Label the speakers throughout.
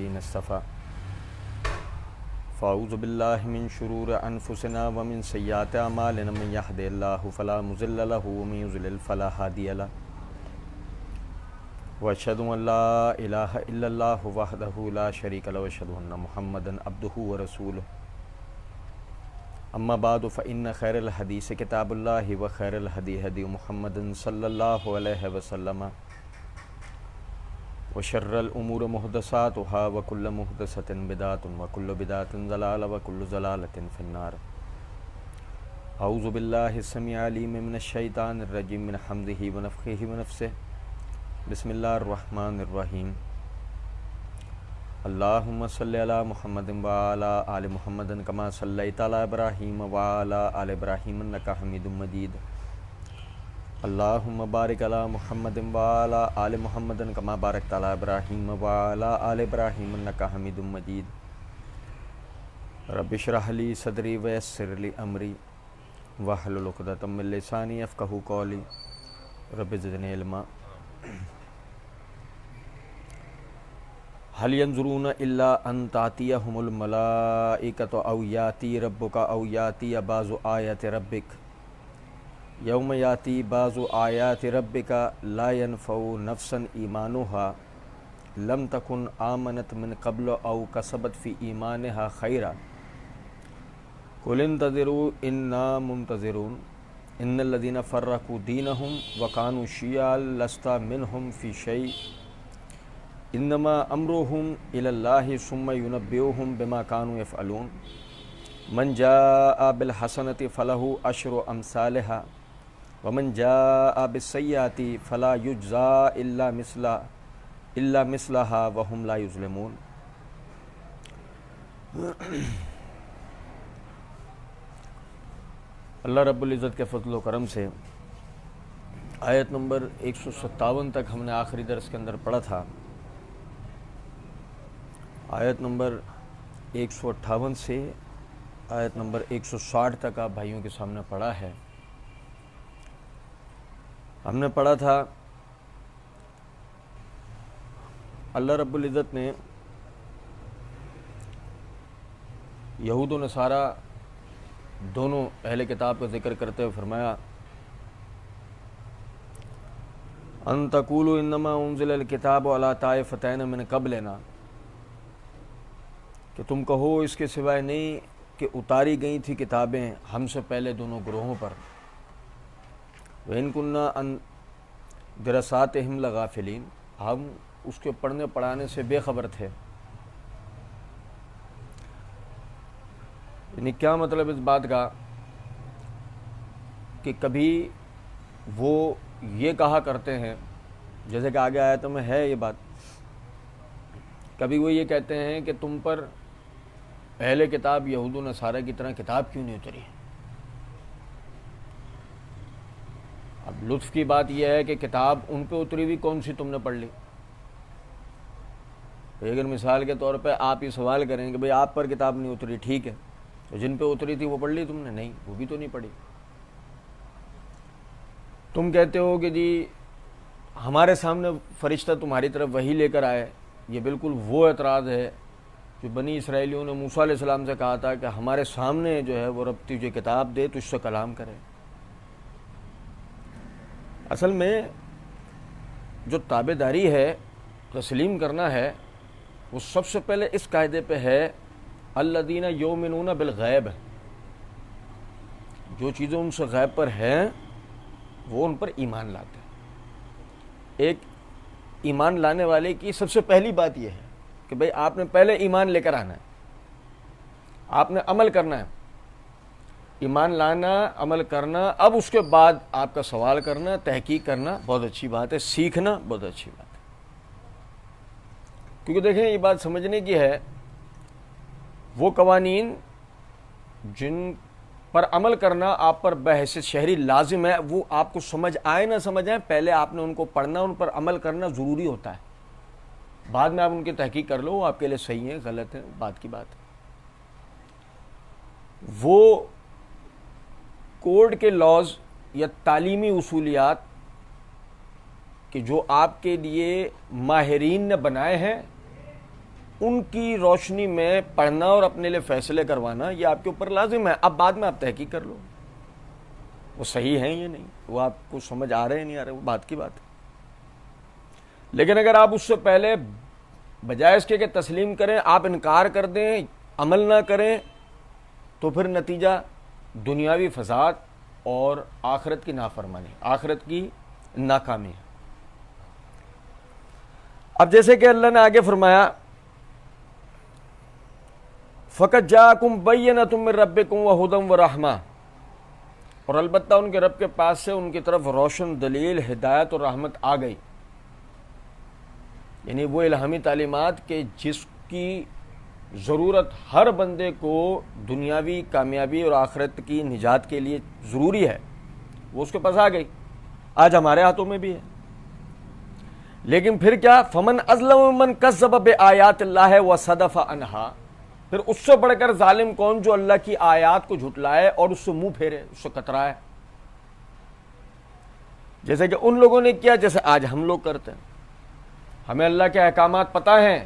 Speaker 1: الذین اصطفى فاعوذ باللہ من شرور انفسنا ومن سیئات اعمالنا من یہد اللہ فلا مضل له ومن یضلل فلا ہادی له واشهد ان لا الہ الا اللہ وحدہ لا شریک له واشهد ان محمدا عبدہ ورسولہ اما بعد فإن خیر الحدیث کتاب اللہ وخیر الہدی ہدی محمد صلی اللہ علیہ وسلم وشر الامور محدثاتها وكل محدثۃ بدعۃ وكل بدعۃ ضلالہ وكل ضلالۃ فی النار۔ اعوذ باللہ السمیع العلیم من الشیطان الرجیم من حمزہ ونفخہ ونفثہ بسم اللہ الرحمن الرحیم۔ اللہم صلی علی محمد وعلی آل محمد کما صلیت علی ابراہیم وعلی آل ابراہیم انک حمید مجید۔ اللہم بارک علی محمد وعلی آل محمد کما بارکت علی ابراہیم وعلی آل ابراہیم انک حمید مجید۔ رب اشرح لی صدری ویسر لی امری واحلل عقدۃ من لسانی یفقہوا قولی رب زدنی علما۔ هل ينظرون الا ان تأتيهم الملائكة او يأتي ربك او يأتي بعض آيات ربك يوم يأتي بعض آيات ربك لا ينفع نفسا إيمانها لم تكن آمنت من قبل او كسبت في إيمانها خيرا قل انتظروا إنا منتظرون ان الذين فرقوا دينهم وكانوا شيعا لست منهم في شيء انما امرهم الى الله ثم ينبئهم بما كانوا يفعلون من جاء بالحسنة فله عشر امثالها ومن جاء بالسيئة فلا يجزى الا مثلها وهم لا يظلمون۔ اللہ رب العزت کے فضل و کرم سے آیت نمبر 157 تک ہم نے آخری درس کے اندر پڑھا تھا۔ آیت نمبر 158 سے آیت نمبر 160 تک آپ بھائیوں کے سامنے پڑھا ہے۔ ہم نے پڑھا تھا اللہ رب العزت نے یہود و نصارہ دونوں اہل کتاب کا ذکر کرتے ہوئے فرمایا ان تقولوا انما انزل الکتاب علی طائفتین من قبلنا، کہ تم کہو اس کے سوائے نہیں کہ اتاری گئی تھی کتابیں ہم سے پہلے دونوں گروہوں پر۔ وَإِن كُنَّا عَن دِرَاسَاتِهِمْ لَغَافِلِينَ، ہم اس کے پڑھنے پڑھانے سے بے خبر تھے۔ یعنی کیا مطلب اس بات کا کہ کبھی وہ یہ کہا کرتے ہیں، جیسے کہ آگے آیت میں ہے یہ بات، کبھی وہ یہ کہتے ہیں کہ تم پر اہل کتاب یہود و نصارہ کی طرح کتاب کیوں نہیں اتری؟ اب لطف کی بات یہ ہے کہ کتاب ان پہ اتری ہوئی کون سی تم نے پڑھ لی؟ اگر مثال کے طور پہ آپ یہ سوال کریں کہ بھئی آپ پر کتاب نہیں اتری، ٹھیک ہے، تو جن پہ اتری تھی وہ پڑھ لی تم نے؟ نہیں، وہ بھی تو نہیں پڑھی۔ تم کہتے ہو کہ جی ہمارے سامنے فرشتہ تمہاری طرف وحی لے کر آئے، یہ بالکل وہ اعتراض ہے جو بنی اسرائیلیوں نے موسیٰ علیہ السلام سے کہا تھا کہ ہمارے سامنے جو ہے وہ رب تجھے کتاب دے تو اس سے کلام کرے۔ اصل میں جو تابعداری ہے، تسلیم کرنا ہے، وہ سب سے پہلے اس قاعدے پہ ہے الذین یؤمنون بالغیب، جو چیزیں ان سے غیب پر ہیں وہ ان پر ایمان لاتے ہیں۔ ایک ایمان لانے والے کی سب سے پہلی بات یہ ہے کہ بھئی آپ نے پہلے ایمان لے کر آنا ہے، آپ نے عمل کرنا ہے، ایمان لانا، عمل کرنا، اب اس کے بعد آپ کا سوال کرنا، تحقیق کرنا بہت اچھی بات ہے، سیکھنا بہت اچھی بات ہے۔ کیونکہ دیکھیں یہ بات سمجھنے کی ہے، وہ قوانین جن پر عمل کرنا آپ پر بحیثیت شہری لازم ہے، وہ آپ کو سمجھ آئے نہ سمجھ آئے، پہلے آپ نے ان کو پڑھنا، ان پر عمل کرنا ضروری ہوتا ہے۔ بعد میں آپ ان کی تحقیق کر لو، وہ آپ کے لیے صحیح ہیں غلط ہیں، بات کی بات ہے۔ وہ کوڈ کے لاز یا تعلیمی اصولیات کہ جو آپ کے لیے ماہرین نے بنائے ہیں، ان کی روشنی میں پڑھنا اور اپنے لیے فیصلے کروانا یہ آپ کے اوپر لازم ہے. اب بعد میں آپ تحقیق کر لو وہ صحیح ہیں یہ نہیں, وہ آپ کو سمجھ آ رہے ہیں نہیں آ رہے, وہ بات کی بات ہے. لیکن اگر آپ اس سے پہلے بجائے اس کے کہ تسلیم کریں آپ انکار کر دیں, عمل نہ کریں, تو پھر نتیجہ دنیاوی فساد اور آخرت کی نافرمانی, آخرت کی ناکامی ہے. اب جیسے کہ اللہ نے آگے فرمایا فَقَدْ جَاءَكُمْ بَيِّنَةٌ مِّن رَبِّكُمْ وَهُدًى وَرَحْمَةٌ, اور البتہ ان کے رب کے پاس سے ان کی طرف روشن دلیل, ہدایت اور رحمت آ گئی. یعنی وہ الہامی تعلیمات کہ جس کی ضرورت ہر بندے کو دنیاوی کامیابی اور آخرت کی نجات کے لیے ضروری ہے, وہ اس کے پاس آ گئی. آج ہمارے ہاتھوں میں بھی ہے. لیکن پھر کیا, فمن اظلم ممن کذب بآیات اللہ وصدف عنہا, پھر اس سے بڑھ کر ظالم کون جو اللہ کی آیات کو جھٹلائے اور اس سے منہ پھیرے, اس سے کترائے, جیسے کہ ان لوگوں نے کیا جیسے آج ہم لوگ کرتے ہیں. ہمیں اللہ کے احکامات پتہ ہیں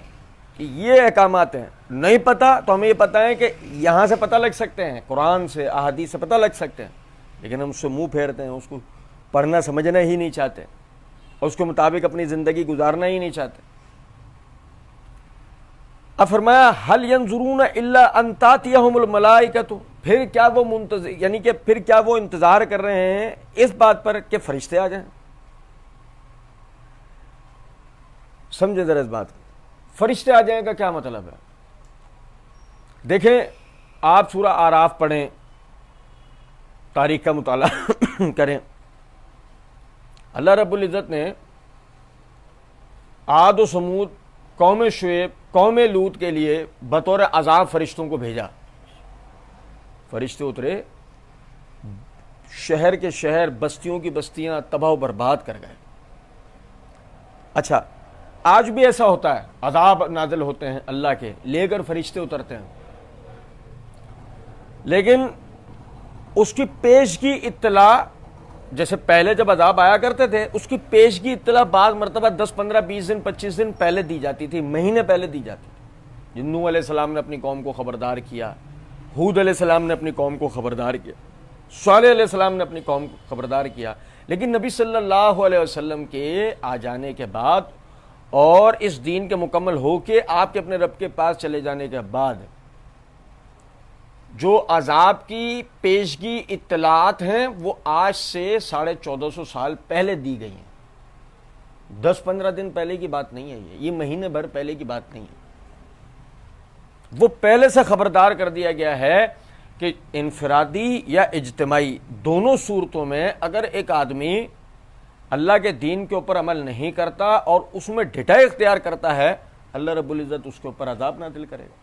Speaker 1: کہ یہ احکامات ہیں, نہیں پتہ تو ہمیں یہ پتہ ہے کہ یہاں سے پتہ لگ سکتے ہیں, قرآن سے احادیث سے پتہ لگ سکتے ہیں, لیکن ہم اس سے منہ پھیرتے ہیں, اس کو پڑھنا سمجھنا ہی نہیں چاہتے اور اس کے مطابق اپنی زندگی گزارنا ہی نہیں چاہتے. اب فرمایا هل ينظرون الا ان تاتيهم الملائکۃ, پھر کیا وہ منتظر, یعنی کہ پھر کیا وہ انتظار کر رہے ہیں اس بات پر کہ فرشتے آ جائیں. سمجھے ذرا اس بات کو, فرشتے آ جائیں کا کیا مطلب ہے. دیکھیں آپ سورہ اعراف پڑھیں, تاریخ کا مطالعہ کریں. اللہ رب العزت نے عاد و سمود, قوم شعیب, قوم لوط کے لیے بطور عذاب فرشتوں کو بھیجا. فرشتے اترے, شہر کے شہر, بستیوں کی بستیاں تباہ و برباد کر گئے. اچھا آج بھی ایسا ہوتا ہے, عذاب نازل ہوتے ہیں اللہ کے, لے کر فرشتے اترتے ہیں, لیکن اس کی پیشگی اطلاع, جیسے پہلے جب عذاب آیا کرتے تھے اس کی پیشگی اطلاع بعض مرتبہ 10, 15, 20 دن 25 دن پہلے دی جاتی تھی, مہینے پہلے دی جاتی تھی. نوح علیہ السلام نے اپنی قوم کو خبردار کیا, ہود علیہ السلام نے اپنی قوم کو خبردار کیا, صالح علیہ السلام نے اپنی قوم کو خبردار کیا. لیکن نبی صلی اللہ علیہ وسلم کے آ جانے کے بعد اور اس دین کے مکمل ہو کے آپ کے اپنے رب کے پاس چلے جانے کے بعد جو عذاب کی پیشگی اطلاعات ہیں وہ آج سے 1450 سال پہلے دی گئی ہیں. 10-15 دن پہلے کی بات نہیں ہے, یہ مہینے بھر پہلے کی بات نہیں ہے. وہ پہلے سے خبردار کر دیا گیا ہے کہ انفرادی یا اجتماعی دونوں صورتوں میں اگر ایک آدمی اللہ کے دین کے اوپر عمل نہیں کرتا اور اس میں ڈٹا اختیار کرتا ہے, اللہ رب العزت اس کے اوپر عذاب نازل کرے گا.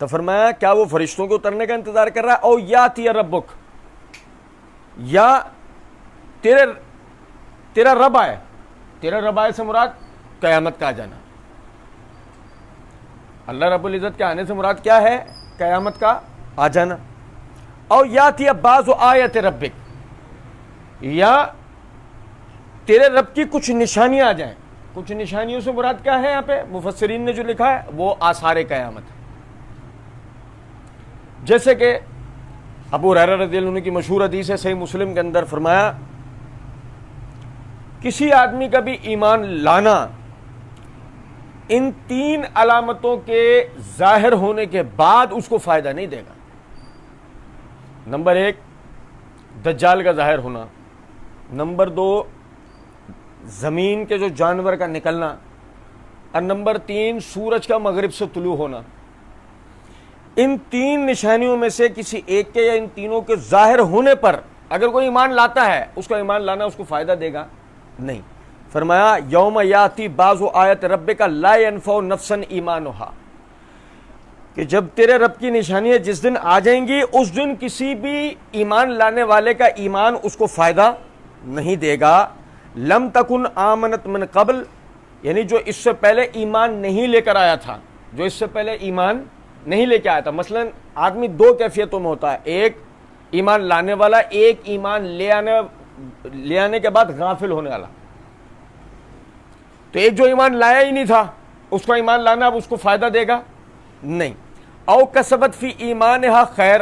Speaker 1: تو فرمایا کیا وہ فرشتوں کو اترنے کا انتظار کر رہا ہے, او یاتی ربک, یا تیرا رب آئے. تیرا رب آئے سے مراد قیامت کا آ جانا. اللہ رب العزت کے آنے سے مراد کیا ہے, قیامت کا آ جانا. او یاتی بعض آیات ربک, یا تیرے رب کی کچھ نشانیاں آ جائیں. کچھ نشانیوں سے مراد کیا ہے, یہاں پہ مفسرین نے جو لکھا ہے وہ آثار قیامت. جیسے کہ ابو ہریرہ رضی اللہ عنہ کی مشہور حدیث ہے, صحیح مسلم کے اندر فرمایا کسی آدمی کا بھی ایمان لانا ان 3 علامتوں کے ظاہر ہونے کے بعد اس کو فائدہ نہیں دے گا. نمبر 1 دجال کا ظاہر ہونا, نمبر 2 زمین کے جو جانور کا نکلنا, اور نمبر 3 سورج کا مغرب سے طلوع ہونا. ان 3 نشانیوں میں سے کسی ایک کے یا ان تینوں کے ظاہر ہونے پر اگر کوئی ایمان لاتا ہے اس کا ایمان لانا اس کو فائدہ دے گا نہیں. فرمایا یوم یاتی بعض آیات ربک لا ینفع نفسا ایمانھا, کہ جب تیرے رب کی نشانیاں جس دن آ جائیں گی اس دن کسی بھی ایمان لانے والے کا ایمان اس کو فائدہ نہیں دے گا. لم تکن آمنت من قبل, یعنی جو اس سے پہلے ایمان نہیں لے کر آیا تھا, جو اس سے پہلے ایمان نہیں لے کے آیا تھا. مثلا آدمی 2 کیفیتوں میں ہوتا ہے, ایک ایمان لانے والا, ایک ایمان لے آنے کے بعد غافل ہونے والا. تو ایک جو ایمان لایا ہی نہیں تھا اس کا ایمان لانا اب اس کو فائدہ دے گا؟ نہیں. او کسبت فی ایمانہا خیر،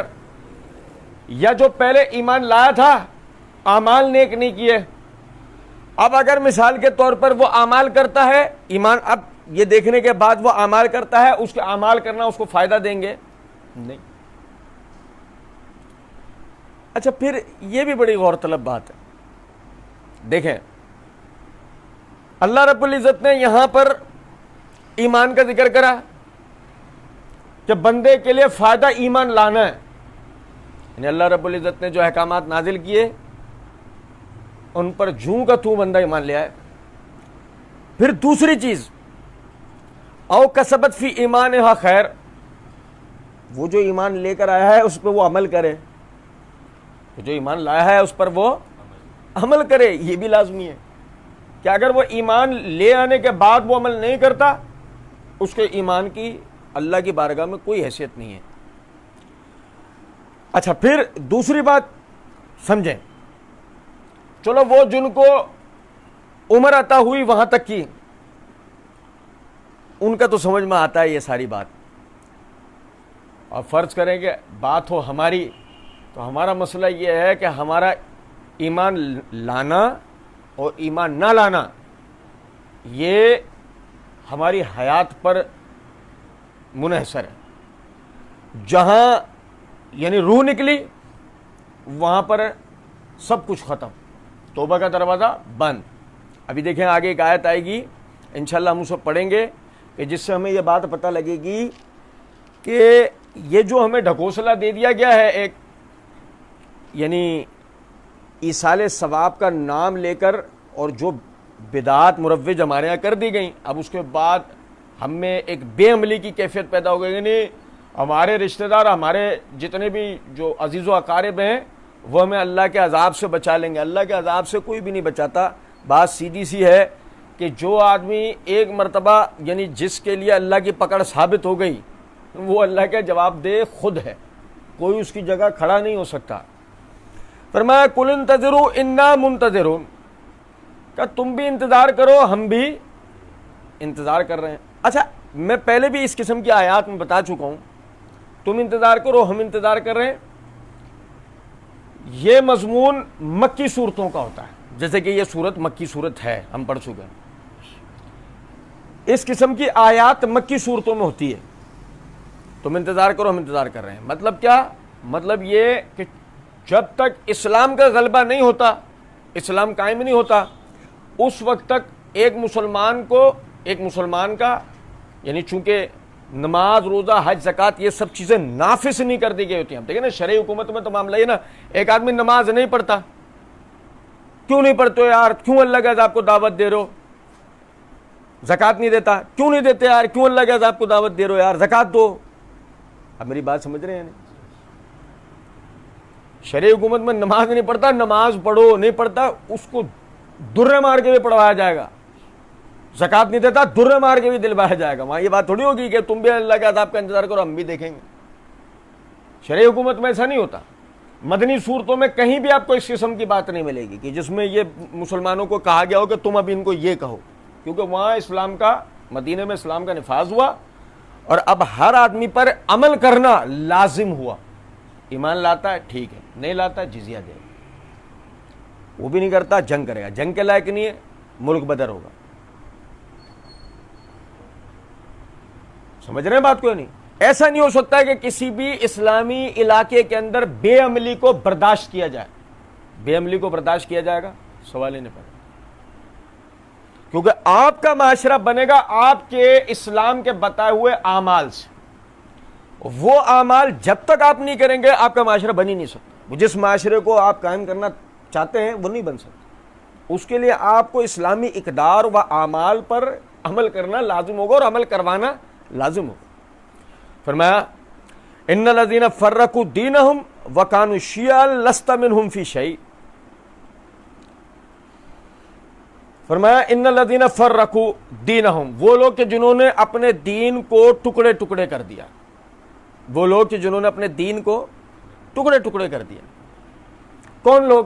Speaker 1: یا جو پہلے ایمان لایا تھا اعمال نیک نہیں کیے، اب اگر مثال کے طور پر وہ اعمال کرتا ہے، ایمان اب یہ دیکھنے کے بعد وہ اعمال کرتا ہے، اس کے اعمال کرنا اس کو فائدہ دیں گے؟ نہیں. اچھا پھر یہ بھی بڑی غور طلب بات ہے. دیکھیں اللہ رب العزت نے یہاں پر ایمان کا ذکر کرا کہ بندے کے لیے فائدہ ایمان لانا ہے، یعنی اللہ رب العزت نے جو احکامات نازل کیے ان پر جوں کا تو بندہ ایمان لے آئے. پھر دوسری چیز او کسبت فی ایمانہا خیر، وہ جو ایمان لے کر آیا ہے اس پہ وہ عمل کرے، جو ایمان لایا ہے اس پر وہ عمل کرے. یہ بھی لازمی ہے کہ اگر وہ ایمان لے آنے کے بعد وہ عمل نہیں کرتا، اس کے ایمان کی اللہ کی بارگاہ میں کوئی حیثیت نہیں ہے. اچھا پھر دوسری بات سمجھیں، چلو وہ جن کو عمر عطا ہوئی وہاں تک کی، ان کا تو سمجھ میں آتا ہے یہ ساری بات. اور فرض کریں کہ بات ہو ہماری، تو ہمارا مسئلہ یہ ہے کہ ہمارا ایمان لانا اور ایمان نہ لانا یہ ہماری حیات پر منحصر ہے. جہاں یعنی روح نکلی وہاں پر سب کچھ ختم، توبہ کا دروازہ بند. ابھی دیکھیں آگے ایک آیت آئے گی انشاءاللہ ہم اسے پڑھیں گے کہ جس سے ہمیں یہ بات پتہ لگے گی کہ یہ جو ہمیں ڈھکوسلا دے دیا گیا ہے ایک، یعنی ایصال ثواب کا نام لے کر، اور جو بدعات مروج ہمارے یہاں کر دی گئیں، اب اس کے بعد ہم میں ایک بے عملی کی کیفیت پیدا ہو گئی. یعنی ہمارے رشتہ دار، ہمارے جتنے بھی جو عزیز و اقارب ہیں وہ ہمیں اللہ کے عذاب سے بچا لیں گے. اللہ کے عذاب سے کوئی بھی نہیں بچاتا. بات سیدھی سی ہے کہ جو آدمی ایک مرتبہ یعنی جس کے لیے اللہ کی پکڑ ثابت ہو گئی وہ اللہ کے جواب دہ خود ہے، کوئی اس کی جگہ کھڑا نہیں ہو سکتا. فرمایا قل انتظروا انا منتظرون، کہ تم بھی انتظار کرو ہم بھی انتظار کر رہے ہیں. اچھا میں پہلے بھی اس قسم کی آیات میں بتا چکا ہوں، تم انتظار کرو ہم انتظار کر رہے ہیں. یہ مضمون مکی صورتوں کا ہوتا ہے، جیسے کہ یہ صورت مکی صورت ہے، ہم پڑھ چکے ہیں. اس قسم کی آیات مکی صورتوں میں ہوتی ہے. تم انتظار کرو ہم انتظار کر رہے ہیں. مطلب کیا؟ مطلب یہ کہ جب تک اسلام کا غلبہ نہیں ہوتا، اسلام قائم نہیں ہوتا، اس وقت تک ایک مسلمان کا یعنی چونکہ نماز، روزہ، حج، زکوٰۃ یہ سب چیزیں نافذ نہیں کر دی گئی ہوتی ہیں. ہم دیکھیں نا شرعی حکومت میں تو معاملہ یہ نا، ایک آدمی نماز نہیں پڑھتا، کیوں نہیں پڑھتے ہو یار؟ کیوں اللہ کے عذاب کو دعوت دے رہے ہو؟ زکوٰۃ نہیں دیتا، کیوں نہیں دیتے یار؟ کیوں اللہ کے عذاب کو دعوت دے رہے ہو یار؟ زکوٰۃ دو. اب میری بات سمجھ رہے ہیں؟ شرعی حکومت میں نماز نہیں پڑھتا، نماز پڑھو، نہیں پڑھتا اس کو درے مار کے بھی پڑھوایا جائے گا. زکوٰۃ نہیں دیتا، درے مار کے بھی دلوایا جائے گا. وہاں یہ بات تھوڑی ہوگی کہ تم بھی اللہ کے عذاب کا انتظار کرو ہم بھی دیکھیں گے. شرعی حکومت میں ایسا نہیں ہوتا. مدنی صورتوں میں کہیں بھی آپ کو اس قسم کی بات نہیں ملے گی کہ جس میں یہ مسلمانوں کو کہا گیا ہو کہ تم اب ان کو یہ کہو، کیونکہ وہاں اسلام کا، مدینے میں اسلام کا نفاذ ہوا اور اب ہر آدمی پر عمل کرنا لازم ہوا. ایمان لاتا ہے ٹھیک ہے، نہیں لاتا جزیہ دے، وہ بھی نہیں کرتا جنگ کرے گا، جنگ کے لائق نہیں ہے ملک بدر ہوگا. سمجھ رہے ہیں بات کو؟ نہیں ایسا نہیں ہو سکتا ہے کہ کسی بھی اسلامی علاقے کے اندر بے عملی کو برداشت کیا جائے. بے عملی کو برداشت کیا جائے گا؟ سوال ہی نہیں پڑا. کیونکہ آپ کا معاشرہ بنے گا آپ کے اسلام کے بتائے ہوئے اعمال سے. وہ اعمال جب تک آپ نہیں کریں گے آپ کا معاشرہ بن ہی نہیں سکتا. جس معاشرے کو آپ قائم کرنا چاہتے ہیں وہ نہیں بن سکتا. اس کے لیے آپ کو اسلامی اقدار و اعمال پر عمل کرنا لازم ہوگا اور عمل کروانا لازم ہوگا. فرمایا ان الذین فرقوا دینہم وکانوا شیعا لست منہم فی شیء. فرمایا ان الذین فرقوا دینہم، وہ لوگ کہ جنہوں نے اپنے دین کو ٹکڑے ٹکڑے کر دیا. وہ لوگ کہ جنہوں نے اپنے دین کو ٹکڑے ٹکڑے کر دیا. کون لوگ؟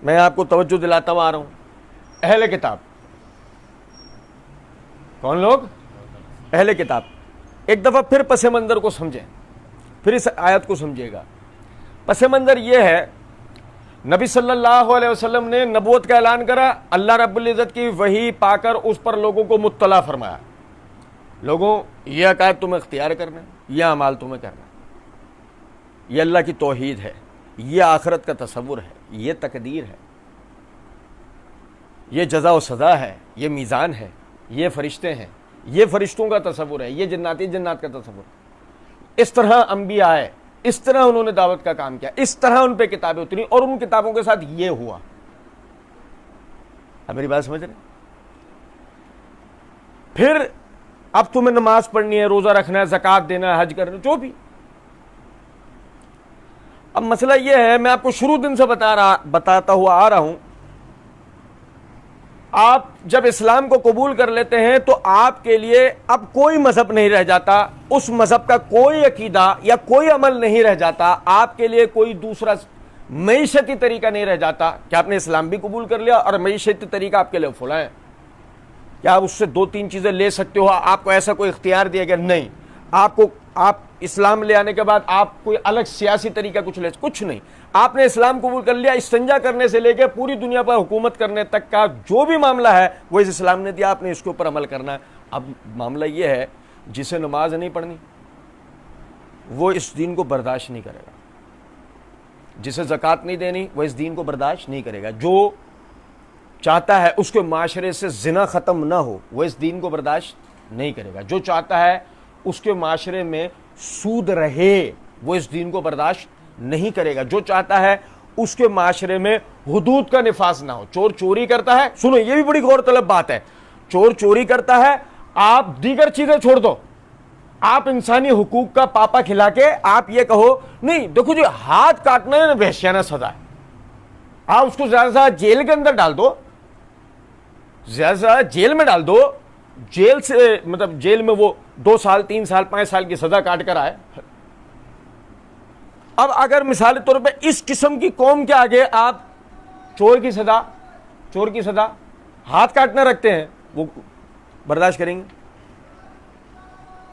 Speaker 1: میں آپ کو توجہ دلاتا ہوا آ رہا ہوں. اہل کتاب. کون لوگ؟ اہل کتاب، ایک دفعہ پھر پس منظر کو سمجھیں، پھر اس آیت کو سمجھیے گا۔ پس منظر یہ ہے، نبی صلی اللہ علیہ وسلم نے نبوت کا اعلان کرا، اللہ رب العزت کی وحی پا کر اس پر لوگوں کو مطلع فرمایا، لوگوں یہ عقائد تمہیں اختیار کرنا ہے، یہ اعمال تمہیں کرنا ہے، یہ اللہ کی توحید ہے، یہ آخرت کا تصور ہے، یہ تقدیر ہے، یہ جزا و سزا ہے، یہ میزان ہے، یہ فرشتے ہیں، یہ فرشتوں کا تصور ہے، یہ جنات کا تصور ہے۔ اس طرح انبیاء آئے، اس طرح انہوں نے دعوت کا کام کیا، اس طرح ان پہ کتابیں اتری، اور ان کتابوں کے ساتھ یہ ہوا۔ اب میری بات سمجھ رہے ہیں؟ پھر اب تمہیں نماز پڑھنی ہے، روزہ رکھنا ہے، زکوٰۃ دینا ہے، حج کرنا، جو بھی۔ اب مسئلہ یہ ہے، میں آپ کو شروع دن سے بتاتا ہوا آ رہا ہوں، آپ جب اسلام کو قبول کر لیتے ہیں تو آپ کے لیے اب کوئی مذہب نہیں رہ جاتا، اس مذہب کا کوئی عقیدہ یا کوئی عمل نہیں رہ جاتا، آپ کے لیے کوئی دوسرا معیشتی طریقہ نہیں رہ جاتا کہ آپ نے اسلام بھی قبول کر لیا اور معیشتی طریقہ آپ کے لیے فلاں ہے، کیا آپ اس سے 2-3 چیزیں لے سکتے ہو، آپ کو ایسا کوئی اختیار دیا گیا نہیں، آپ اسلام لے آنے کے بعد آپ کوئی الگ سیاسی طریقہ کچھ نہیں، آپ نے اسلام قبول کر لیا، استنجا کرنے سے لے کے پوری دنیا پر حکومت کرنے تک کا جو بھی معاملہ ہے وہ اس اسلام نے دیا، آپ نے اس کے اوپر عمل کرنا ہے۔ اب معاملہ یہ ہے، جسے نماز نہیں پڑھنی وہ اس دین کو برداشت نہیں کرے گا، جسے زکوٰۃ نہیں دینی وہ اس دین کو برداشت نہیں کرے گا، جو چاہتا ہے اس کے معاشرے سے زنا ختم نہ ہو وہ اس دین کو برداشت نہیں کرے گا، جو چاہتا ہے اس کے معاشرے میں سود رہے وہ اس دین کو برداشت نہیں کرے گا، جو چاہتا ہے اس کے معاشرے میں حدود کا نفاذ نہ ہو۔ چور چوری کرتا ہے، سنو یہ بھی بڑی غور طلب بات ہے، چور چوری کرتا ہے، آپ دیگر چیزیں چھوڑ دو، آپ انسانی حقوق کا پاپا کھلا کے آپ یہ کہو نہیں دیکھو جی ہاتھ کاٹنا ہے وحشیانہ سزا ہے، آپ اس کو زیادہ سے زیادہ جیل کے اندر ڈال دو، زیادہ سے زیادہ جیل میں ڈال دو، جیل سے مطلب جیل میں وہ 2 سال 3 سال 5 سال کی سزا کاٹ کر آئے۔ اب اگر مثال طور پہ اس قسم کی قوم کے آگے آپ چور کی سزا ہاتھ کاٹنا رکھتے ہیں، وہ برداشت کریں گے؟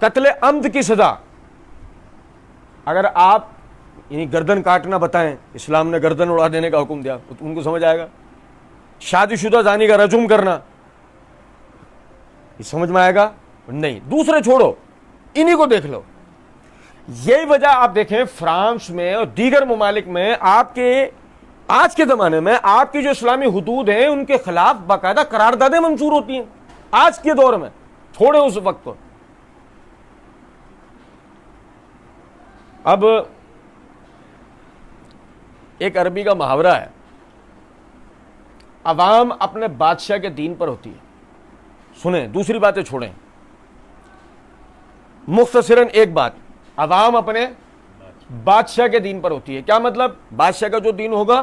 Speaker 1: قتل عمد کی سزا اگر آپ یعنی گردن کاٹنا بتائیں، اسلام نے گردن اڑا دینے کا حکم دیا تو ان کو سمجھ آئے گا؟ شادی شدہ زانی کا رجم کرنا یہ سمجھ میں آئے گا؟ نہیں۔ دوسرے چھوڑو، انہی کو دیکھ لو۔ یہی وجہ آپ دیکھیں فرانس میں اور دیگر ممالک میں آپ کے آج کے زمانے میں آپ کی جو اسلامی حدود ہیں ان کے خلاف باقاعدہ قراردادیں منظور ہوتی ہیں آج کے دور میں، چھوڑیں اس وقت کو۔ اب ایک عربی کا محاورہ ہے، عوام اپنے بادشاہ کے دین پر ہوتی ہے۔ سنیں، دوسری باتیں چھوڑیں، مختصراً ایک بات، عوام اپنے بادشاہ کے دین پر ہوتی ہے۔ کیا مطلب؟ بادشاہ کا جو دین ہوگا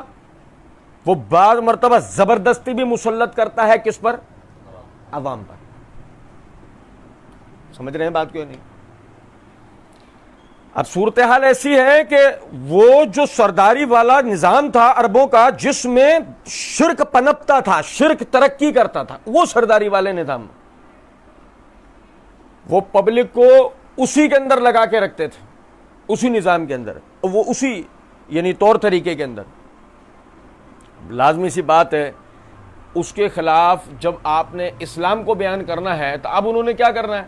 Speaker 1: وہ بعض مرتبہ زبردستی بھی مسلط کرتا ہے کس پر؟ عوام پر۔ سمجھ رہے ہیں بات کیوں نہیں؟ اب صورتحال ایسی ہے کہ وہ جو سرداری والا نظام تھا عربوں کا، جس میں شرک پنپتا تھا، شرک ترقی کرتا تھا، وہ سرداری والے نظام وہ پبلک کو اسی کے اندر لگا کے رکھتے تھے، اسی نظام کے اندر، وہ اسی یعنی طور طریقے کے اندر۔ لازمی سی بات ہے، اس کے خلاف جب آپ نے اسلام کو بیان کرنا ہے تو اب انہوں نے کیا کرنا ہے؟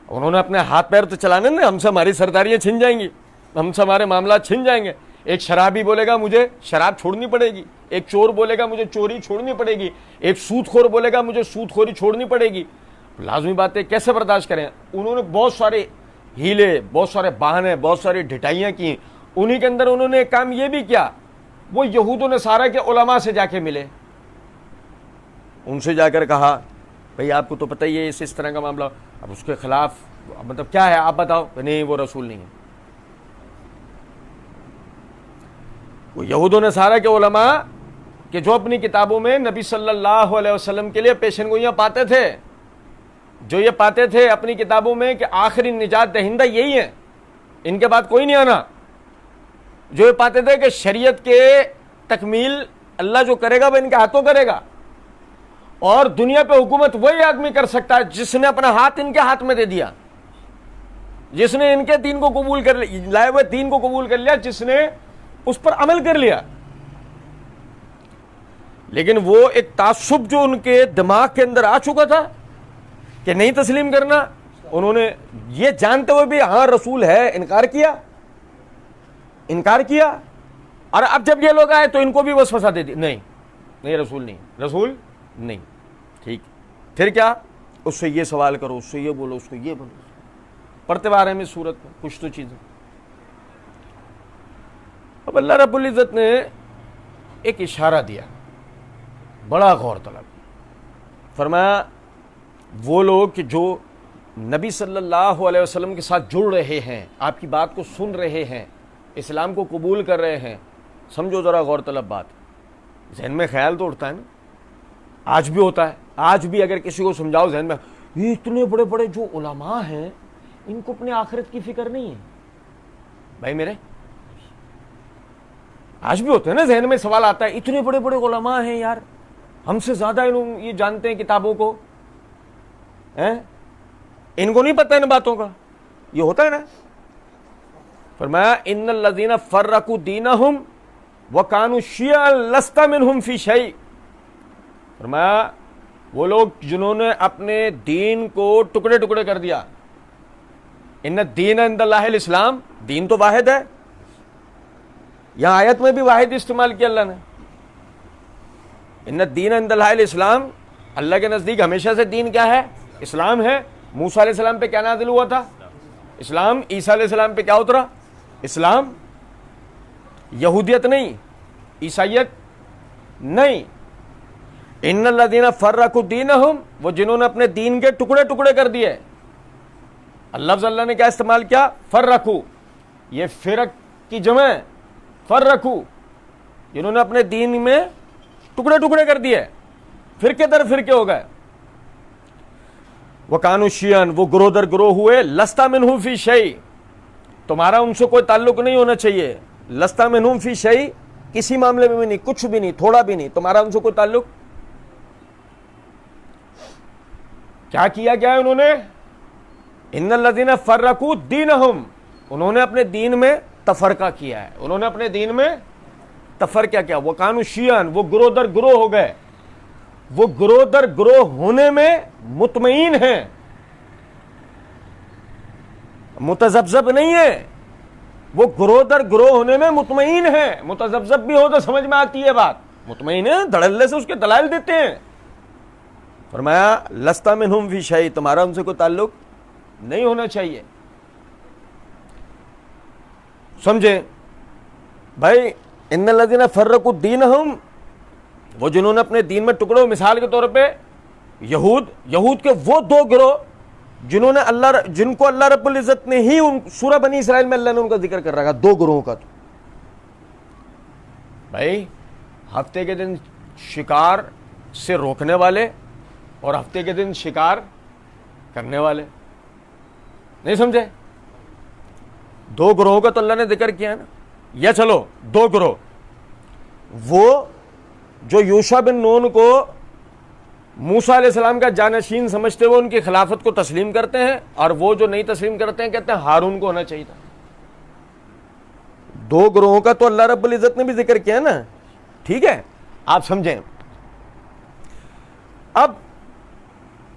Speaker 1: انہوں نے اپنے ہاتھ پیر تو چلانے نا، ہم سے ہماری سرداریاں چھن جائیں گی، ہم سے ہمارے معاملات چھن جائیں گے۔ ایک شرابی بولے گا مجھے شراب چھوڑنی پڑے گی، ایک چور بولے گا مجھے چوری چھوڑنی پڑے گی، ایک سود خور بولے گا مجھے سود خوری چھوڑنی پڑے گی۔ لازمی بات ہے، کیسے برداشت کریں؟ انہوں نے بہت سارے ہیلے، بہت سارے بہانے، بہت ساری ڈھٹائیاں کی، انہی کے اندر انہوں نے ایک کام یہ بھی کیا، وہ یہود و نصارہ کے علماء سے جا کے ملے، ان سے جا کر کہا بھئی آپ کو تو پتہ ہی ہے اس طرح کا معاملہ، اب اس کے خلاف مطلب کیا ہے آپ بتاؤ؟ نہیں وہ رسول نہیں ہے۔ وہ یہود و نصارہ کے علماء کہ جو اپنی کتابوں میں نبی صلی اللہ علیہ وسلم کے لیے پیشن گوئیاں پاتے تھے، جو یہ پاتے تھے اپنی کتابوں میں کہ آخری نجات دہندہ یہی ہیں، ان کے بعد کوئی نہیں آنا، جو یہ پاتے تھے کہ شریعت کے تکمیل اللہ جو کرے گا وہ ان کے ہاتھوں کرے گا، اور دنیا پہ حکومت وہی آدمی کر سکتا ہے جس نے اپنا ہاتھ ان کے ہاتھ میں دے دیا، جس نے ان کے دین کو قبول کر لیا، لائے ہوئے دین کو قبول کر لیا، جس نے اس پر عمل کر لیا۔ لیکن وہ ایک تعصب جو ان کے دماغ کے اندر آ چکا تھا کہ نہیں تسلیم کرنا، انہوں نے یہ جانتے ہوئے بھی ہاں رسول ہے انکار کیا، اور اب جب یہ لوگ آئے تو ان کو بھی وسوسہ دے دی، نہیں رسول نہیں، ٹھیک، پھر کیا؟ اس سے یہ سوال کرو، اس سے یہ بولو، اس کو یہ بولو، پڑھتے بارے میں صورت میں کچھ تو چیزیں۔ اب اللہ رب العزت نے ایک اشارہ دیا بڑا غور طلب، فرمایا وہ لوگ کہ جو نبی صلی اللہ علیہ وسلم کے ساتھ جڑ رہے ہیں، آپ کی بات کو سن رہے ہیں، اسلام کو قبول کر رہے ہیں، سمجھو ذرا غور طلب بات، ذہن میں خیال تو اٹھتا ہے نا، آج بھی ہوتا ہے، آج بھی اگر کسی کو سمجھاؤ ذہن میں یہ اتنے بڑے بڑے جو علماء ہیں ان کو اپنے آخرت کی فکر نہیں ہے، بھائی میرے آج بھی ہوتے ہیں نا، ذہن میں سوال آتا ہے اتنے بڑے بڑے علماء ہیں یار، ہم سے زیادہ یہ جانتے ہیں کتابوں کو، ان کو نہیں پتہ ان باتوں کا، یہ ہوتا ہے نا۔ فرمایا ان الذین فرقوا دینہم وکانوا شیعا لست منہم فی شیء، فرمایا وہ لوگ جنہوں نے اپنے دین کو ٹکڑے ٹکڑے کر دیا، ان الدین عند اللہ الاسلام، دین تو واحد ہے، یہاں آیت میں بھی واحد استعمال کیا اللہ نے، ان الدین عند اللہ الاسلام، اللہ کے نزدیک ہمیشہ سے دین کیا ہے؟ اسلام ہے۔ موسیٰ علیہ السلام پہ کیا نازل ہوا تھا؟ اسلام۔ عیسیٰ علیہ السلام پہ کیا اترا؟ اسلام۔ یہودیت نہیں، عیسائیت نہیں۔ ان الذین فرقوا دینہم، وہ جنہوں نے اپنے دین کے ٹکڑے ٹکڑے کر دیے، لفظ اللہ نے کیا استعمال کیا؟ فرقوا، یہ فرق کی جمع ہے، فرقوا، جنہوں نے اپنے دین میں ٹکڑے ٹکڑے کر دیے، فرقے در فرقے ہو گئے، وَكَانُوا شِيَعًا، وہ گروہ در گروہ ہوئے، لَسْتَ مِنْهُمْ فِي شَيْءٍ، تمہارا ان سے کوئی تعلق نہیں ہونا چاہیے، لَسْتَ مِنْهُمْ فِي شَيْءٍ، کسی معاملے میں بھی نہیں، کچھ بھی نہیں، تھوڑا بھی نہیں، تمہارا ان سے کوئی تعلق۔ کیا کیا گیا ہے انہوں نے؟ ان الذین فرقوا دینہم، انہوں نے اپنے دین میں تفرقہ کیا ہے، انہوں نے اپنے دین میں تفرقہ کیا، وَكَانُوا شِيَعًا، وہ گروہ در گروہ ہو گئے، وہ گروہ در گروہ ہونے میں مطمئن ہیں، متذبذب نہیں ہے، وہ گروہ در گروہ ہونے میں مطمئن ہیں، متذبذب بھی ہو تو سمجھ میں آتی ہے بات، مطمئن ہے، دھڑلے سے اس کے دلائل دیتے ہیں۔ فرمایا لست منہم فی شیء، تمہارا ان سے کوئی تعلق نہیں ہونا چاہیے۔ سمجھیں بھائی، ان الذین فرقوا دینہم، وہ جنہوں نے اپنے دین میں ٹکڑوں، مثال کے طور پہ یہود کے وہ دو گروہ جن کو اللہ رب العزت نے ہی سورہ بنی اسرائیل میں اللہ نے ان کا ذکر کر رکھا، دو گروہوں کا۔ تو بھائی ہفتے کے دن شکار سے روکنے والے اور ہفتے کے دن شکار کرنے والے، نہیں سمجھے؟ دو گروہوں کا تو اللہ نے ذکر کیا نا۔ یا چلو دو گروہ، وہ جو یوشع بن نون کو موسیٰ علیہ السلام کا جانشین سمجھتے ہوئے ان کی خلافت کو تسلیم کرتے ہیں، اور وہ جو نہیں تسلیم کرتے ہیں کہتے ہیں ہارون کو ہونا چاہیے تھا۔ دو گروہوں کا تو اللہ رب العزت نے بھی ذکر کیا نا، ٹھیک ہے؟ آپ سمجھیں۔ اب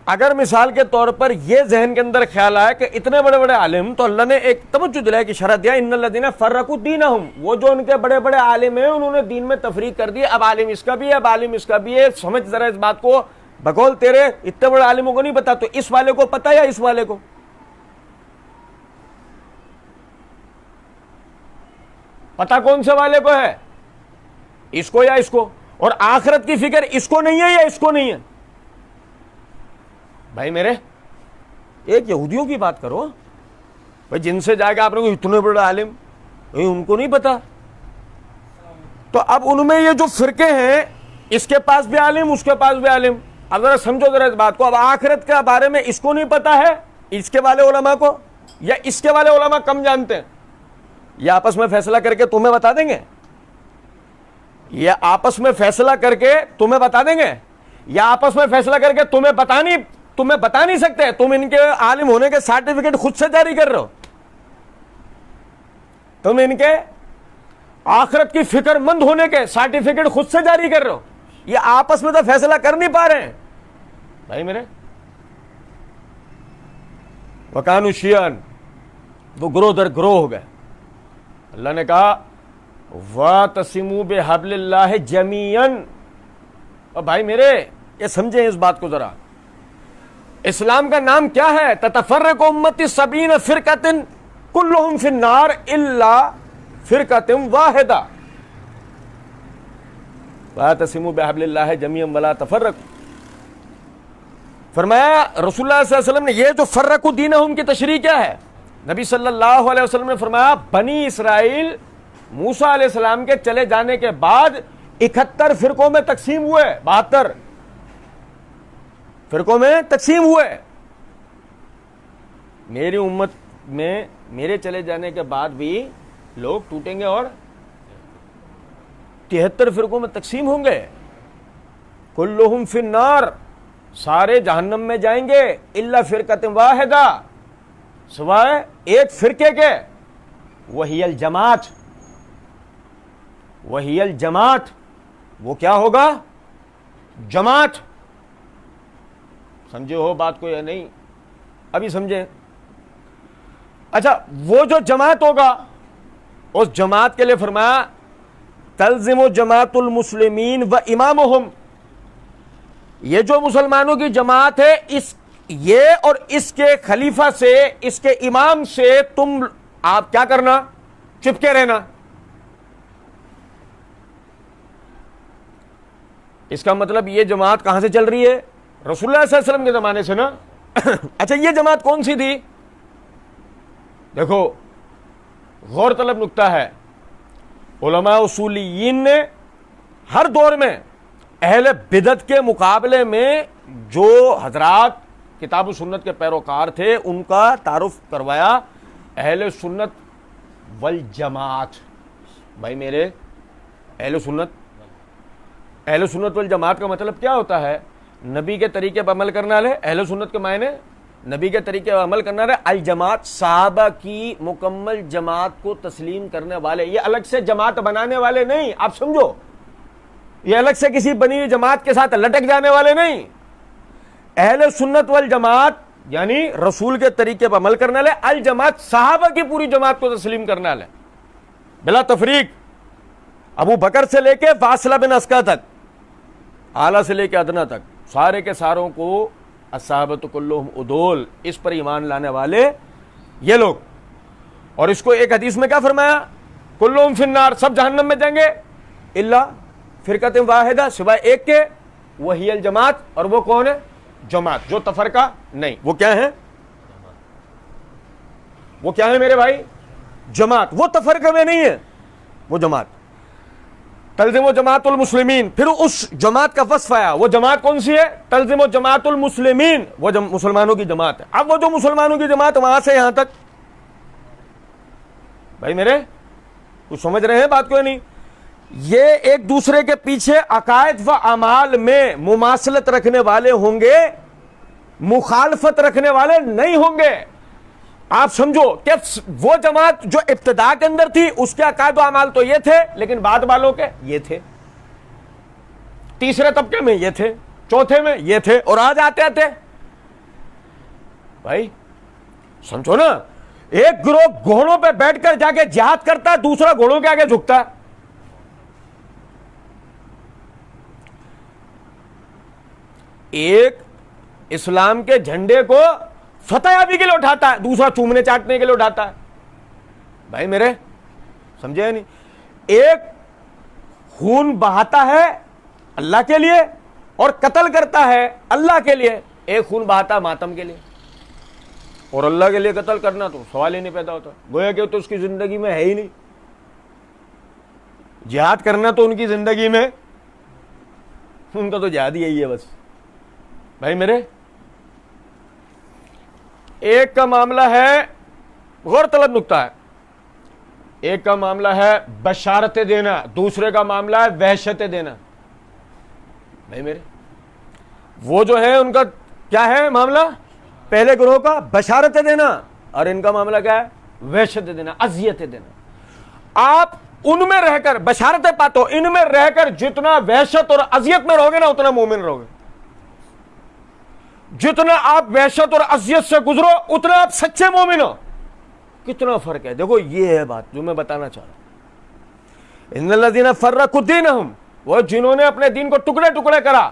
Speaker 1: اگر مثال کے طور پر یہ ذہن کے اندر خیال آیا کہ اتنے بڑے بڑے عالم، تو اللہ نے ایک توجہ دلائی کہ شرح دیا ان الذین فرقوا دینہم، وہ جو ان کے بڑے بڑے عالم ہیں انہوں نے دین میں تفریق کر دی، اب عالم اس کا بھی ہے، اب عالم اس کا بھی ہے، سمجھ ذرا اس بات کو، بقول تیرے اتنے بڑے عالموں کو نہیں پتا، تو اس والے کو پتا یا اس والے کو؟ پتا کون سے والے کو ہے؟ اس کو یا اس کو؟ اور آخرت کی فکر اس کو نہیں ہے یا اس کو نہیں ہے؟ بھائی میرے ایک یہودیوں کی بات کرو بھائی، جن سے جا کے آپ نے کوئی اتنے بڑے عالم، ان کو نہیں پتا؟ تو اب ان میں یہ جو فرقے ہیں، اس کے پاس بھی عالم، اس کے پاس بھی عالم، اب ذرا سمجھو ذرا اس بات کو، اب آخرت کے بارے میں اس کو نہیں پتا ہے اس کے والے علماء کو، یا اس کے والے علماء کم جانتے ہیں؟ یہ آپس میں فیصلہ کر کے تمہیں بتا دیں گے، یہ آپس میں فیصلہ کر کے تمہیں بتا دیں گے یا آپس میں فیصلہ کر کے تمہیں بتا نہیں سکتے, تم ان کے عالم ہونے کے سرٹیفکیٹ خود سے جاری کر رہے ہو, تم ان کے آخرت کی فکر مند ہونے کے سرٹیفکیٹ خود سے جاری کر رہے ہو, یہ آپس میں تو فیصلہ کر نہیں پا رہے ہیں بھائی میرے. وَكَانُوا شِيَعًا, وہ گروہ در گروہ ہو گئے. اللہ نے کہا وَاعْتَصِمُوا بِحَبْلِ اللَّهِ جَمِيعًا. اور بھائی میرے یہ سمجھیں اس بات کو ذرا, اسلام کا نام کیا ہے؟ تتفرق امتی 70 فرقۃ کلہم فی النار الا فرقۃ واحدہ. وَاعْتَصِمُوا بِحَبْلِ اللَّهِ جَمِيعًا وَلَا تَفَرَّقُوا. فرمایا رسول اللہ صلی اللہ علیہ وسلم نے یہ جو فرقوا دینہم کی تشریح کیا ہے؟ نبی صلی اللہ علیہ وسلم نے فرمایا بنی اسرائیل موسیٰ علیہ السلام کے چلے جانے کے بعد 71 فرقوں میں تقسیم ہوئے, 72 فرقوں میں تقسیم ہوئے. میری امت میں میرے چلے جانے کے بعد بھی لوگ ٹوٹیں گے اور 73 فرقوں میں تقسیم ہوں گے. کلہم فی النار, سارے جہنم میں جائیں گے, الا فرقۃ واحدہ, سوائے ایک فرقے کے, وہی الجماعت. وہی الجماعت, وہ کیا ہوگا؟ جماعت. سمجھے ہو بات کو یا نہیں؟ ابھی سمجھیں. اچھا وہ جو جماعت ہوگا اس جماعت کے لیے فرمایا تلزم جماعت المسلمین و امامہم. یہ جو مسلمانوں کی جماعت ہے یہ اور اس کے خلیفہ سے, اس کے امام سے تم آپ کیا کرنا؟ چپکے رہنا. اس کا مطلب یہ جماعت کہاں سے چل رہی ہے؟ رسول اللہ صلی اللہ علیہ وسلم کے زمانے سے نا. اچھا یہ جماعت کون سی تھی؟ دیکھو غور طلب نکتہ ہے, علماء اصولیین نے ہر دور میں اہل بدعت کے مقابلے میں جو حضرات کتاب و سنت کے پیروکار تھے ان کا تعارف کروایا اہل سنت والجماعت. بھائی میرے اہل سنت والجماعت کا مطلب کیا ہوتا ہے؟ نبی کے طریقے پر عمل کرنے والے. اہل سنت کے معنی نبی کے طریقے پر عمل کرنے والے, الجماعت صحابہ کی مکمل جماعت کو تسلیم کرنے والے. یہ الگ سے جماعت بنانے والے نہیں, آپ سمجھو, یہ الگ سے کسی بنی ہوئی جماعت کے ساتھ لٹک جانے والے نہیں. اہل سنت والجماعت یعنی رسول کے طریقے پر عمل کرنے والے, الجماعت صحابہ کی پوری جماعت کو تسلیم کرنے والے بلا تفریق, ابو بکر سے لے کے واصلہ بن اسقع تک, اعلیٰ سے لے کے ادنا تک, سارے کے ساروں کو الصحابۃ کلہم عدول, اس پر ایمان لانے والے یہ لوگ. اور اس کو ایک حدیث میں کیا فرمایا؟ کلہم فی النار, سب جہنم میں جائیں گے, الا فرقۃ واحدہ, سوائے ایک کے, وہی الجماعت. اور وہ کون ہے؟ جماعت جو تفرقہ نہیں. وہ کیا ہے؟ وہ کیا ہے میرے بھائی؟ جماعت. وہ تفرقہ میں نہیں ہے, وہ جماعت. تلزم و جماعت المسلمین, پھر اس جماعت کا وصف آیا. وہ جماعت کون سی ہے؟ تلزم و جماعت المسلمین, وہ مسلمانوں کی جماعت ہے. اب وہ جو مسلمانوں کی جماعت وہاں سے یہاں تک, بھائی میرے کچھ سمجھ رہے ہیں بات کو یا نہیں؟ یہ ایک دوسرے کے پیچھے عقائد و اعمال میں مماثلت رکھنے والے ہوں گے, مخالفت رکھنے والے نہیں ہوں گے. آپ سمجھو کہ وہ جماعت جو ابتدا کے اندر تھی اس کے عقائد و اعمال تو یہ تھے, لیکن بعد والوں کے یہ تھے, تیسرے طبقے میں یہ تھے, چوتھے میں یہ تھے, اور آج آتے آتے بھائی سمجھو نا, ایک گروہ گھوڑوں پہ بیٹھ کر جا کے جہاد کرتا ہے, دوسرا گھوڑوں کے آگے جھکتا ہے. ایک اسلام کے جھنڈے کو فتح یابی کے لیے اٹھاتا ہے, دوسرا چومنے چاٹنے کے لیے اٹھاتا ہے. بھائی میرے سمجھے نہیں؟ ایک خون بہاتا ہے اللہ کے لیے اور قتل کرتا ہے اللہ کے لیے, ایک خون بہاتا ہے ماتم کے لیے, اور اللہ کے لیے قتل کرنا تو سوال ہی نہیں پیدا ہوتا. گویا کہ تو اس کی زندگی میں ہے ہی نہیں. جہاد کرنا تو ان کی زندگی میں, ان کا تو جہاد ہی یہی ہے بس. بھائی میرے ایک کا معاملہ ہے, غور طلب نکتہ ہے, ایک کا معاملہ ہے بشارتیں دینا, دوسرے کا معاملہ ہے وحشتیں دینا. بھائی میرے وہ جو ہے ان کا کیا ہے معاملہ؟ پہلے گروہ کا بشارتیں دینا، اور ان کا معاملہ کیا ہے؟ وحشت دینا، اذیتیں دینا۔ آپ ان میں رہ کر بشارتیں پاتے ہو، ان میں رہ کر جتنا وحشت اور اذیت میں رہو گے نا اتنا مومن رہو گے۔ جتنا آپ وحشت اور اذیت سے گزرو اتنا آپ سچے مومن ہو۔ کتنا فرق ہے، دیکھو یہ ہے بات جو میں بتانا چاہ رہا ہوں۔ ان الذین فرقوا دینہم، وہ جنہوں نے اپنے دین کو ٹکڑے ٹکڑے کرا،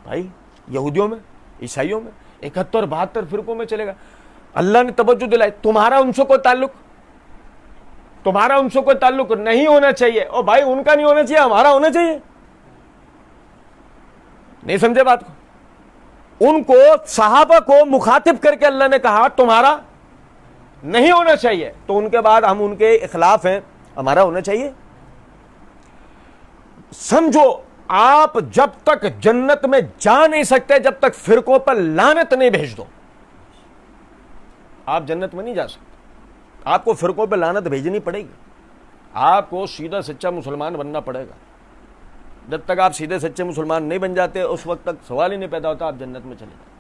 Speaker 1: بھائی یہودیوں میں، عیسائیوں میں 71-72 فرقوں میں چلے گا۔ اللہ نے توجہ دلائی، تمہارا ان سے کوئی تعلق نہیں ہونا چاہیے۔ او بھائی ان کا نہیں ہونا چاہیے، ہمارا ہونا چاہیے۔ نہیں سمجھے بات کو؟ ان کو صحابہ کو مخاطب کر کے اللہ نے کہا تمہارا نہیں ہونا چاہیے، تو ان کے بعد ہم ان کے اخلاف ہیں، ہمارا ہونا چاہیے۔ سمجھو آپ جب تک جنت میں جا نہیں سکتے جب تک فرقوں پر لعنت نہیں بھیج دو، آپ جنت میں نہیں جا سکتے۔ آپ کو فرقوں پہ لعنت بھیجنی پڑے گی، آپ کو سیدھا سچا مسلمان بننا پڑے گا۔ جب تک آپ سیدھے سچے مسلمان نہیں بن جاتے اس وقت تک سوال ہی نہیں پیدا ہوتا آپ جنت میں چلے جائیں۔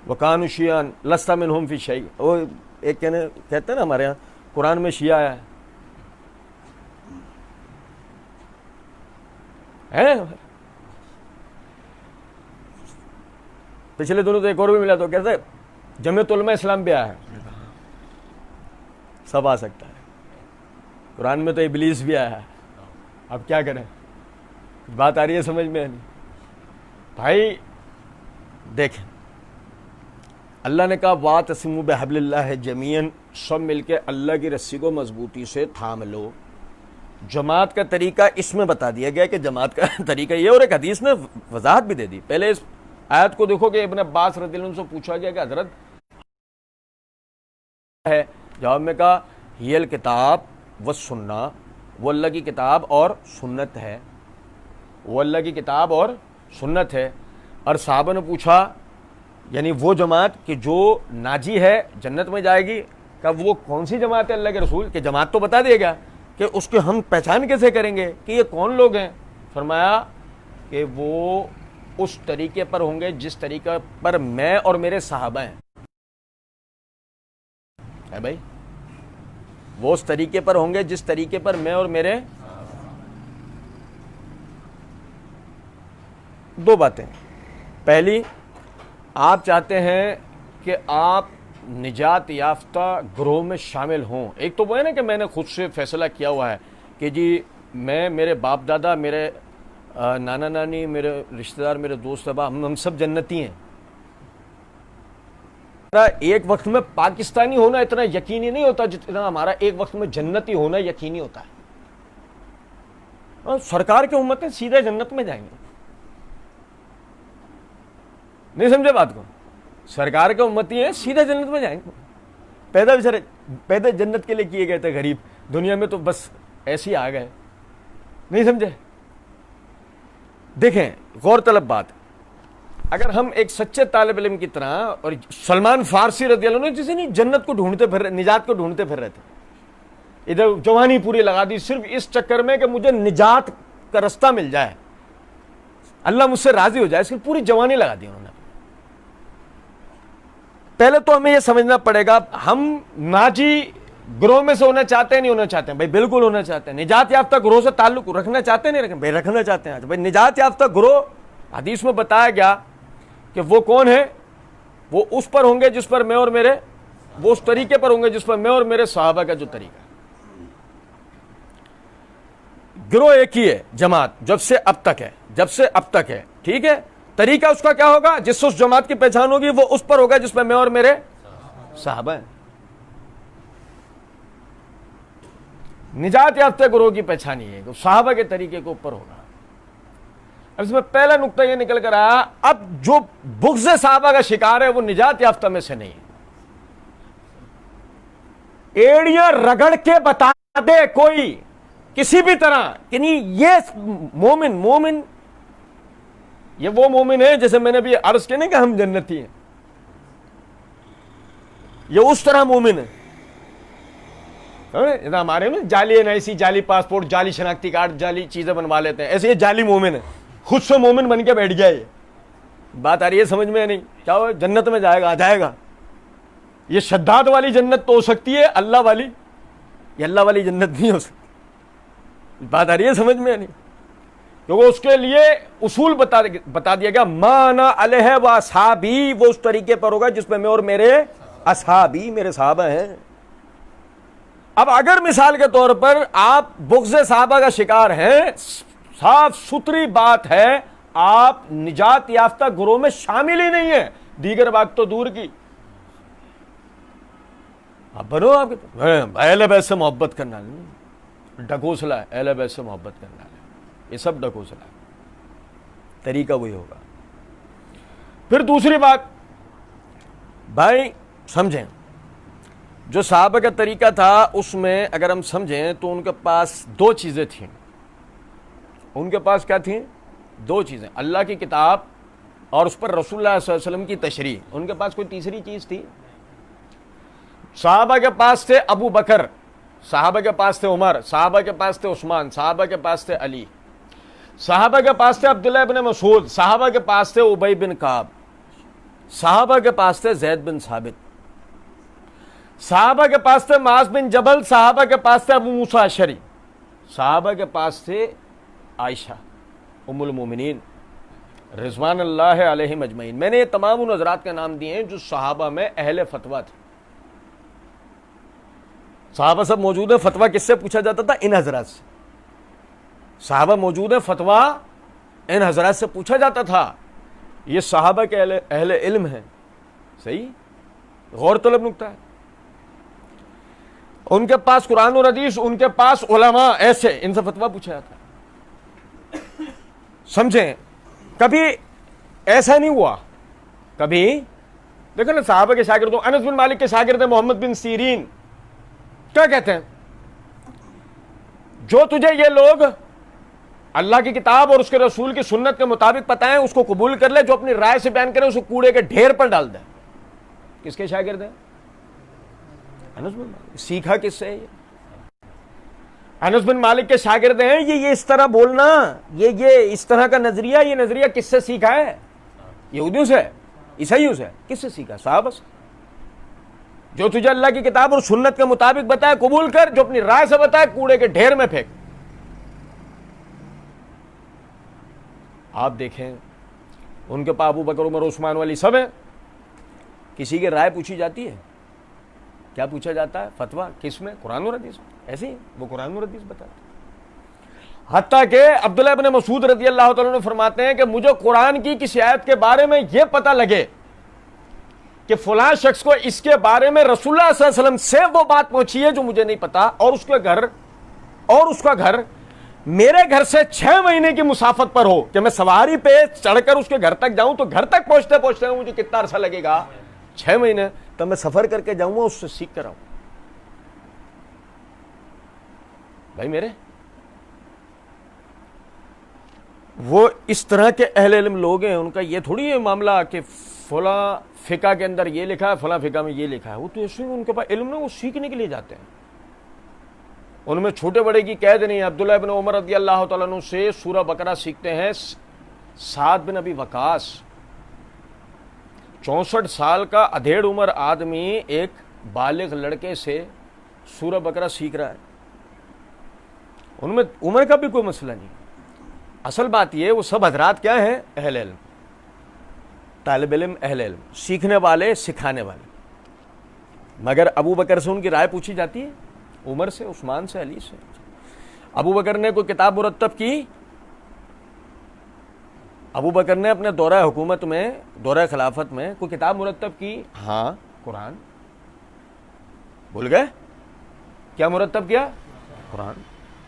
Speaker 1: وَكَانُوا شِيَعًا لَسْتَ مِنْهُمْ فِي شَيْءٍ، وہ ایک کہتے ہیں نا ہمارے ہاں قرآن میں شیعہ ہے۔ پچھلے دنوں تو ایک اور بھی ملا تو کہتے جمعیت علماء اسلام بھی آیا ہے، سب آ سکتا ہے۔ قرآن میں تو ابلیس بھی آیا ہے، اب کیا کریں؟ بات آ رہی ہے سمجھ میں؟ نہیں بھائی، دیکھیں اللہ نے کہا وَاعْتَصِمُوا بِحَبْلِ اللَّهِ جَمِيعًا، سب مل کے اللہ کی رسی کو مضبوطی سے تھام لو۔ جماعت کا طریقہ اس میں بتا دیا گیا کہ جماعت کا طریقہ یہ، اور ایک حدیث نے وضاحت بھی دے دی۔ پہلے اس آیت کو دیکھو کہ ابن عباس رضی اللہ عنہ سے پوچھا گیا کہ حضرت ہے، جواب میں کہا ہی الکتاب والسنہ، وہ اللہ کی کتاب اور سنت ہے، وہ اللہ کی کتاب اور سنت ہے۔ اور صحابہ نے پوچھا یعنی وہ جماعت کہ جو ناجی ہے جنت میں جائے گی، کہ وہ کون سی جماعت ہے اللہ کے رسول؟ کہ جماعت تو بتا دیا گیا کہ اس کے ہم پہچان کیسے کریں گے کہ یہ کون لوگ ہیں؟ فرمایا کہ وہ اس طریقے پر ہوں گے جس طریقے پر میں اور میرے صحابہ ہیں۔ ہے بھائی، وہ اس طریقے پر ہوں گے جس طریقے پر میں اور میرے۔ دو باتیں، پہلی آپ چاہتے ہیں کہ آپ نجات یافتہ گروہ میں شامل ہوں۔ ایک تو وہ ہے نا کہ میں نے خود سے فیصلہ کیا ہوا ہے کہ جی میں، میرے باپ دادا، میرے نانا نانی، میرے رشتہ دار، میرے دوست احباب، ہم سب جنتی ہیں۔ ایک وقت میں پاکستانی ہونا اتنا یقینی نہیں ہوتا جتنا ہمارا ایک وقت میں جنتی ہونا یقینی ہوتا ہے۔ اور سرکار کی امتیں سیدھے جنت میں جائیں گے۔ نہیں سمجھے بات کو؟ سرکار کے امتی ہیں سیدھے جنت میں جائیں گے۔ پیدا جنت کے لیے کیے گئے تھے غریب، دنیا میں تو بس ایسے ہی آ گئے۔ نہیں سمجھے؟ دیکھیں غور طلب بات، اگر ہم ایک سچے طالب علم کی طرح، اور سلمان فارسی رضی اللہ عنہ جسے نہیں جنت کو ڈھونڈتے پھر رہے، نجات کو ڈھونڈتے پھر رہے تھے، ادھر جوانی پوری لگا دی صرف اس چکر میں کہ مجھے نجات کا رستہ مل جائے، اللہ مجھ سے راضی ہو جائے، اس کی پوری جوانی لگا دی انہوں نے۔ پہلے تو ہمیں یہ سمجھنا پڑے گا ہم ناجی گروہ میں سے ہونا چاہتے ہیں نہیں ہونا چاہتے ہیں؟ بھائی بالکل ہونا چاہتے ہیں۔ نجات یافتہ گروہ سے تعلق رکھنا چاہتے ہیں نہیں رکھنا؟ بھائی رکھنا چاہتے ہیں۔ بھائی نجات یافتہ گروہ حدیث میں بتایا گیا کہ وہ کون ہے؟ وہ اس پر ہوں گے جس پر میں اور میرے، وہ اس طریقے پر ہوں گے جس پر میں اور میرے صحابہ کا جو طریقہ ہے۔ گروہ ایک ہی ہے، جماعت جب سے اب تک ہے، ٹھیک ہے؟ طریقہ اس کا کیا ہوگا؟ جس سے اس جماعت کی پہچان ہوگی وہ اس پر ہوگا جس پر میں اور میرے صحابہ ہیں۔ نجات یافتہ گروہ کی پہچان یہ ہے کہ صحابہ کے طریقے کے اوپر ہوگا۔ اب اس میں پہلا نقطہ یہ نکل کر آیا، اب جو بغض صحابہ کا شکار ہے وہ نجات یافتہ میں سے نہیں ہے۔ ایڑیاں رگڑ کے بتا دے کوئی کسی بھی طرح کہ نہیں یہ مومن یہ وہ مومن ہے جیسے میں نے بھی عرض کیا نہیں کہ ہم جنتی ہیں، یہ اس طرح مومن ہے۔ ہمارے میں جعلی NIC، جعلی پاسپورٹ، جعلی شناختی کارڈ، جعلی چیزیں بنوا لیتے ہیں، ایسے یہ جعلی مومن ہے، خود سے مومن بن کے بیٹھ گیا یہ۔ بات آ رہی ہے سمجھ میں؟ نہیں کیا ہو جنت میں جائے گا؟ آ جائے گا. یہ شداد والی جنت تو ہو سکتی ہے, اللہ والی یہ اللہ والی جنت نہیں ہو سکتی. بات آ رہی ہے سمجھ میں؟ نہیں, کیونکہ اس کے لیے اصول بتا دیا گیا, مانا علیہ و اصحابی, وہ اس طریقے پر ہوگا جس پہ میں اور میرے اصحابی, میرے صحابہ ہیں. اب اگر مثال کے طور پر آپ بغض صحابہ کا شکار ہیں, صاف ستھری بات ہے آپ نجات یافتہ گروہ میں شامل ہی نہیں ہیں, دیگر بات تو دور کی. آپ بنو, آپ اہل بیت سے محبت کرنا ڈکوسلا ہے, اہل بیت سے محبت کرنا ہے, یہ سب ڈکوسلا ہے, طریقہ وہی ہوگا. پھر دوسری بات بھائی سمجھیں, جو صحابہ کا طریقہ تھا اس میں اگر ہم سمجھیں تو ان کے پاس دو چیزیں تھیں. ان کے پاس کیا تھیں؟ دو چیزیں, اللہ کی کتاب اور اس پر رسول اللہ صلی اللہ علیہ وسلم کی تشریح. ان کے پاس کوئی تیسری چیز تھی؟ صحابہ کے پاس تھے ابو بکر, صحابہ کے پاس تھے عمر, صحابہ کے پاس تھے عثمان, صحابہ کے پاس تھے علی, صحابہ کے پاس تھے عبداللہ بن مسعود, صحابہ کے پاس تھے ابی بن کعب, صحابہ کے پاس تھے زید بن ثابت, صحابہ کے پاس تھے معاذ بن جبل, صحابہ کے پاس تھے ابو موسیٰ اشعری, صحابہ کے پاس تھے عائشہ ام المومنین رضوان اللہ علیہم اجمعین. میں نے یہ تمام ان حضرات کے نام دیے ہیں جو صحابہ میں اہل فتویٰ تھے. صحابہ سب موجود ہیں, فتویٰ کس سے پوچھا جاتا تھا؟ ان حضرات سے. صحابہ موجود ہیں, فتویٰ ان حضرات سے پوچھا جاتا تھا. یہ صحابہ کے اہل علم ہیں. صحیح, غور طلب نکتہ ہے. ان کے پاس قرآن اور حدیث, ان کے پاس علماء, ایسے ان سے فتویٰ پوچھا جاتا ہے. سمجھیں, کبھی ایسا نہیں ہوا. کبھی دیکھو نا صحابہ کے شاگردوں, انس بن مالک کے شاگرد ہیں محمد بن سیرین, کیا کہتے ہیں؟ جو تجھے یہ لوگ اللہ کی کتاب اور اس کے رسول کی سنت کے مطابق بتائیں اس کو قبول کر لے, جو اپنی رائے سے بیان کرے اسے کوڑے کے ڈھیر پر ڈال دے. کس کے شاگرد ہیں؟ انس بن مالک. سیکھا کس سے؟ انس بن مالک کے شاگرد ہیں. یہ اس طرح بولنا, یہ اس طرح کا نظریہ, یہ نظریہ کس سے سیکھا ہے؟ یہودیوں سے, عیسائیوں سے. کس سے سیکھا؟ صحابہ سے. جو تجھے اللہ کی کتاب اور سنت کے مطابق بتائے قبول کر, جو اپنی رائے سے بتائے کوڑے کے ڈھیر میں پھینک. آپ دیکھیں ان کے پاس ابو بکر عمر عثمان والی سب ہیں. کسی کی رائے پوچھی جاتی ہے؟ کیا پوچھا جاتا ہے؟ فتویٰ. کس میں؟ قرآن اور حدیث میں. ایسے ہی وہ قرآن اور حدیث بتاتے ہیں. حتیٰ کہ عبداللہ ابن مسعود رضی اللہ تعالیٰ عنہ فرماتے ہیں کہ مجھے قرآن کی کسی آیت کے بارے میں یہ پتہ لگے کہ فلاں شخص کو اس کے بارے میں رسول اللہ صلی اللہ علیہ وسلم سے وہ بات پہنچی ہے جو مجھے نہیں پتا, اور اس کا گھر میرے گھر سے 6 مہینے کی مسافت پر ہو, کہ میں سواری پہ چڑھ کر اس کے گھر تک جاؤں تو گھر تک پہنچتے پہنچتے مجھے کتنا عرصہ لگے گا؟ 6 مہینے. تب میں سفر کر کے جاؤں گا, اس سے سیکھ کر آؤں. بھائی میرے, وہ اس طرح کے اہل علم لوگ ہیں. ان کا یہ تھوڑی ہے معاملہ کہ فلاں فقہ کے اندر یہ لکھا ہے, فلاں فقہ میں یہ لکھا ہے. وہ تو ایسے ان کے پاس علم نہ, وہ سیکھنے کے لیے جاتے ہیں. ان میں چھوٹے بڑے کی قید نہیں ہے. عبداللہ بن عمر رضی اللہ تعالیٰ عنہ سے سورہ بقرہ سیکھتے ہیں سعد بن ابی وقاص. 64 سال کا ادھیڑ عمر آدمی ایک بالغ لڑکے سے سورہ بقرہ سیکھ رہا ہے. ان میں عمر کا بھی کوئی مسئلہ نہیں. اصل بات یہ, وہ سب حضرات کیا ہیں؟ اہل علم, طالب علم, اہل علم, سیکھنے والے, سکھانے والے. مگر ابو بکر سے ان کی رائے پوچھی جاتی ہے؟ عمر سے, عثمان سے, علی سے. ابو بکر نے کوئی کتاب مرتب کی؟ ابو بکر نے اپنے دورہ حکومت میں, دورہ خلافت میں کوئی کتاب مرتب کی؟ ہاں, قرآن. بھول گئے کیا مرتب کیا؟ قرآن.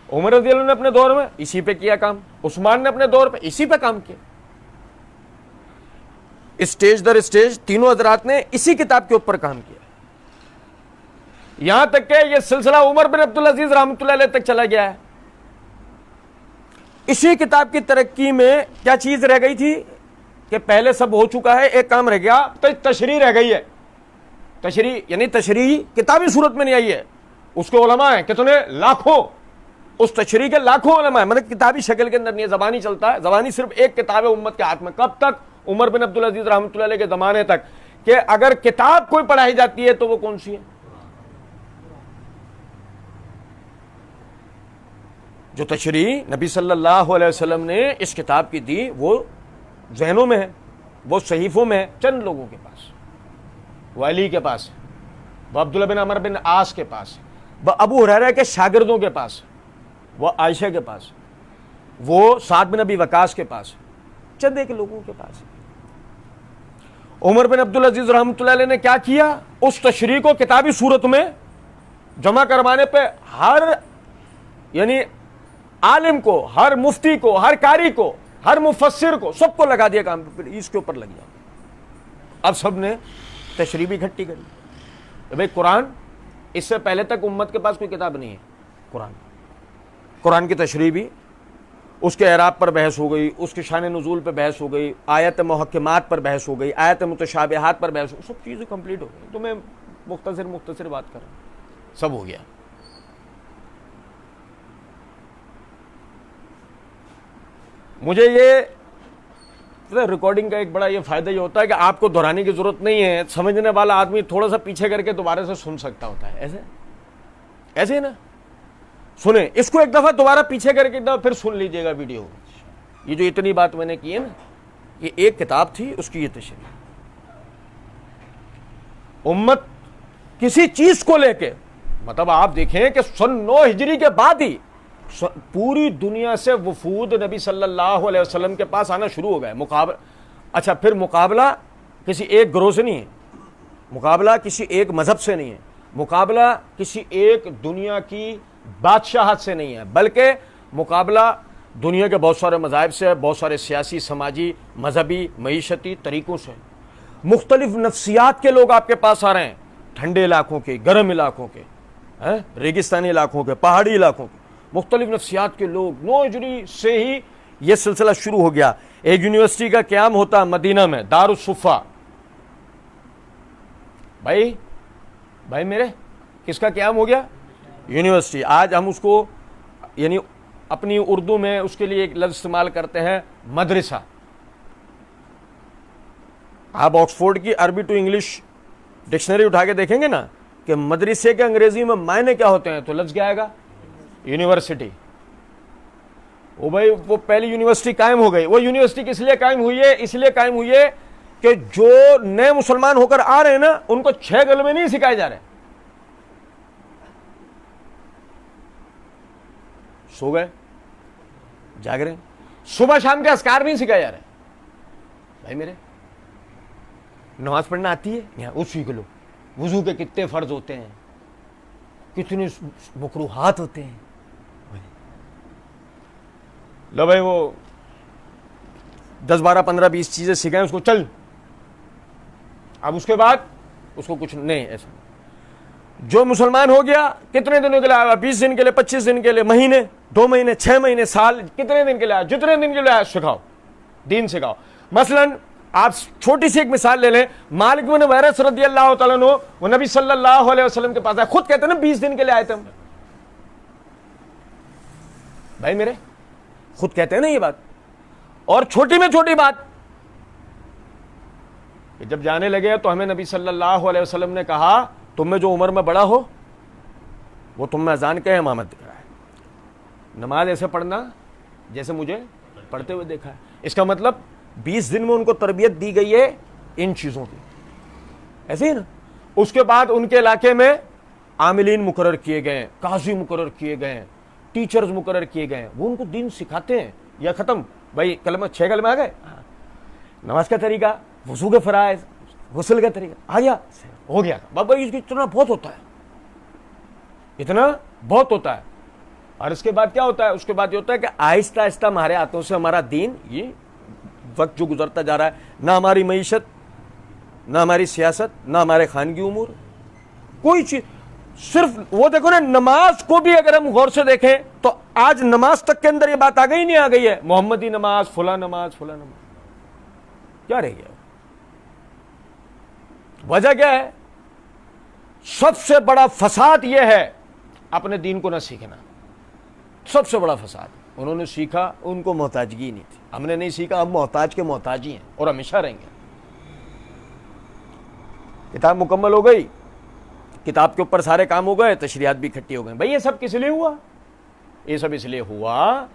Speaker 1: عمر رضی اللہ عنہ نے اپنے دور میں اسی پہ کیا کام, عثمان نے اپنے دور پہ اسی پہ کام کیا. اسٹیج در اسٹیج تینوں حضرات نے اسی کتاب کے اوپر کام کیا. یہاں تک کہ یہ سلسلہ عمر بن عبدالعزیز رحمۃ اللہ علیہ تک چلا گیا ہے. اسی کتاب کی ترقی میں کیا چیز رہ گئی تھی کہ پہلے سب ہو چکا ہے, ایک کام رہ گیا, تشریح رہ گئی ہے. تشریح یعنی تشریح کتابی صورت میں نہیں آئی ہے. اس کے علماء ہیں کتنے؟ لاکھوں. اس تشریح کے لاکھوں علماء ہیں, مطلب کتابی شکل کے اندر نہیں ہے, زبانی چلتا ہے. زبانی صرف ایک کتاب ہے امت کے ہاتھ میں. کب تک؟
Speaker 2: عمر بن عبدالعزیز رحمۃ اللہ علیہ کے زمانے تک کہ اگر کتاب کوئی پڑھائی جاتی ہے تو وہ کون سی ہے؟ جو تشریح نبی صلی اللہ علیہ وسلم نے اس کتاب کی دی وہ ذہنوں میں ہے، وہ صحیفوں میں ہے، چند لوگوں کے پاس، وہ علی کے پاس ہے، وہ عبداللہ بن عمر بن عاص کے پاس ہے، وہ ابو ہریرہ کے شاگردوں کے پاس ہے، وہ عائشہ کے پاس ہے، وہ سعد بن ابی وقاص کے پاس ہے، چند ایک لوگوں کے پاس ہے۔ عمر بن عبدالعزیز رحمۃ اللہ علیہ نے کیا کیا؟ اس تشریح کو کتابی صورت میں جمع کروانے پہ ہر یعنی عالم کو، ہر مفتی کو، ہر قاری کو، ہر مفسر کو، سب کو لگا دیا کام پہ، اس کے اوپر لگ جاؤ۔ اب سب نے تشریح بھی اکٹھی کری۔ بھائی قرآن، اس سے پہلے تک امت کے پاس کوئی کتاب نہیں ہے، قرآن کی تشریح بھی، اس کے اعراب پر بحث ہو گئی، اس کے شان نزول پہ بحث ہو گئی، آیت محکمات پر بحث ہو گئی، آیت متشابہات پر بحث ہو گئی، سب چیزیں کمپلیٹ ہو گئی۔ تو میں مختصر بات کر رہا ہوں، سب ہو گیا۔ مجھے یہ ریکارڈنگ کا ایک بڑا یہ فائدہ یہ ہوتا ہے کہ آپ کو دہرانے کی ضرورت نہیں ہے، سمجھنے والا آدمی تھوڑا سا پیچھے کر کے دوبارہ سے سن سکتا ہوتا ہے، ایسے ہی نا، سنیں اس کو ایک دفعہ دوبارہ پیچھے کر کے ایک دفعہ پھر سن لیجئے گا ویڈیو۔ یہ جو اتنی بات میں نے کی ہے نا، یہ ایک کتاب تھی، اس کی یہ تشریح۔ امت کسی چیز کو لے کے، مطلب آپ دیکھیں کہ سن 9 ہجری کے بعد ہی پوری دنیا سے وفود نبی صلی اللہ علیہ وسلم کے پاس آنا شروع ہو گئے۔ اچھا پھر مقابلہ کسی ایک گروہ سے نہیں ہے، مقابلہ کسی ایک مذہب سے نہیں ہے، مقابلہ کسی ایک دنیا کی بادشاہت سے نہیں ہے، بلکہ مقابلہ دنیا کے بہت سارے مذاہب سے، بہت سارے سیاسی، سماجی، مذہبی، معیشتی طریقوں سے، مختلف نفسیات کے لوگ آپ کے پاس آ رہے ہیں، ٹھنڈے علاقوں کے، گرم علاقوں کے، ریگستانی علاقوں کے، پہاڑی علاقوں کے، مختلف نفسیات کے لوگ۔ 9 ہجری سے ہی یہ سلسلہ شروع ہو گیا۔ ایک یونیورسٹی کا قیام ہوتا مدینہ میں، دار الصفا۔ بھائی میرے، کس کا قیام ہو گیا؟ یونیورسٹی۔ آج ہم اس کو یعنی اپنی اردو میں اس کے لیے ایک لفظ استعمال کرتے ہیں، مدرسہ۔ آپ آکسفورڈ کی عربی ٹو انگلش ڈکشنری اٹھا کے دیکھیں گے نا کہ مدرسے کے انگریزی میں معنی کیا ہوتے ہیں، تو لفظ کیا آئے گا؟ یونیورسٹی۔ وہ بھائی وہ پہلی یونیورسٹی قائم ہو گئی۔ وہ یونیورسٹی کس لیے قائم ہوئی ہے؟ اس لیے قائم ہوئی ہے کہ جو نئے مسلمان ہو کر آ رہے ہیں نا، ان کو 6 کلمے نہیں سکھائے جا رہے، سو گئے جاگ رہے ہیں، صبح شام کے اذکار نہیں سکھائے جا رہے۔ بھائی میرے، نماز پڑھنا آتی ہے؟ یہاں وہ سیکھ لو۔ وضو کے کتنے فرض ہوتے ہیں، کتنے مکروہات ہوتے ہیں۔ لو بھائی وہ 10 12 15 20 چیزیں سکھائیں اس کو، چل اب اس کے بعد اس کو کچھ نہیں۔ ایسا جو مسلمان ہو گیا کتنے دنوں کے لیے آیا؟ 20 دن کے لیے، 25 دن کے لیے، مہینے، 2 مہینے، 6 مہینے، سال، کتنے دن کے لیے آیا؟ جتنے دن کے لیے آیا سکھاؤ، دین سکھاؤ۔ مثلا آپ چھوٹی سی ایک مثال لے لیں، مالک بن حویرث رضی اللہ تعالیٰ عنہ، وہ نبی صلی اللہ علیہ وسلم کے پاس آئے، خود کہتے ہیں نا 20 دن کے لیے آئے تھے ہم۔ بھائی میرے، خود کہتے ہیں نا یہ بات۔ اور چھوٹی میں چھوٹی بات کہ جب جانے لگے تو ہمیں نبی صلی اللہ علیہ وسلم نے کہا، تم میں جو عمر میں بڑا ہو وہ تم میں اذان کا امامت کرائے، نماز ایسے پڑھنا جیسے مجھے پڑھتے ہوئے دیکھا ہے۔ اس کا مطلب 20 دن میں ان کو تربیت دی گئی ہے ان چیزوں کی، ایسے ہی نا۔ اس کے بعد ان کے علاقے میں عاملین مقرر کیے گئے ہیں، قاضی مقرر کیے گئے ہیں، ٹیچرز مقرر کیے گئے ہیں، وہ ان کو دین سکھاتے ہیں۔ یا ختم بھائی، کلمہ 6 کلمہ آ گئے، نماز کا طریقہ، وضو کے فرائض، غسل کا طریقہ آ گیا، ہو گیا۔ بابا اس کی اتنا بہت ہوتا ہے، اتنا بہت ہوتا ہے۔ اور اس کے بعد کیا ہوتا ہے؟ اس کے بعد یہ ہوتا ہے کہ آہستہ آہستہ ہمارے ہاتھوں سے ہمارا دین، یہ وقت جو گزرتا جا رہا ہے، نہ ہماری معیشت، نہ ہماری سیاست، نہ ہمارے خانگی امور، کوئی چیز، صرف وہ دیکھو نا، نماز کو بھی اگر ہم غور سے دیکھیں تو آج نماز تک کے اندر یہ بات آ گئی نہیں آ گئی ہے، محمدی نماز، فلاں نماز، فلاں نماز، کیا رہ گیا؟ وجہ کیا ہے؟ سب سے بڑا فساد یہ ہے اپنے دین کو نہ سیکھنا، سب سے بڑا فساد۔ انہوں نے سیکھا، ان کو محتاجگی نہیں تھی. ہم نے نہیں سیکھا، ہم محتاج کے محتاج ہی ہیں اور ہمیشہ رہیں گے. کتاب مکمل ہو گئی، کتاب کے اوپر سارے کام ہو گئے، تشریحات بھی اکٹھی ہو گئے. بھائی یہ سب کس لیے ہوا؟ یہ سب اس لیے ہوا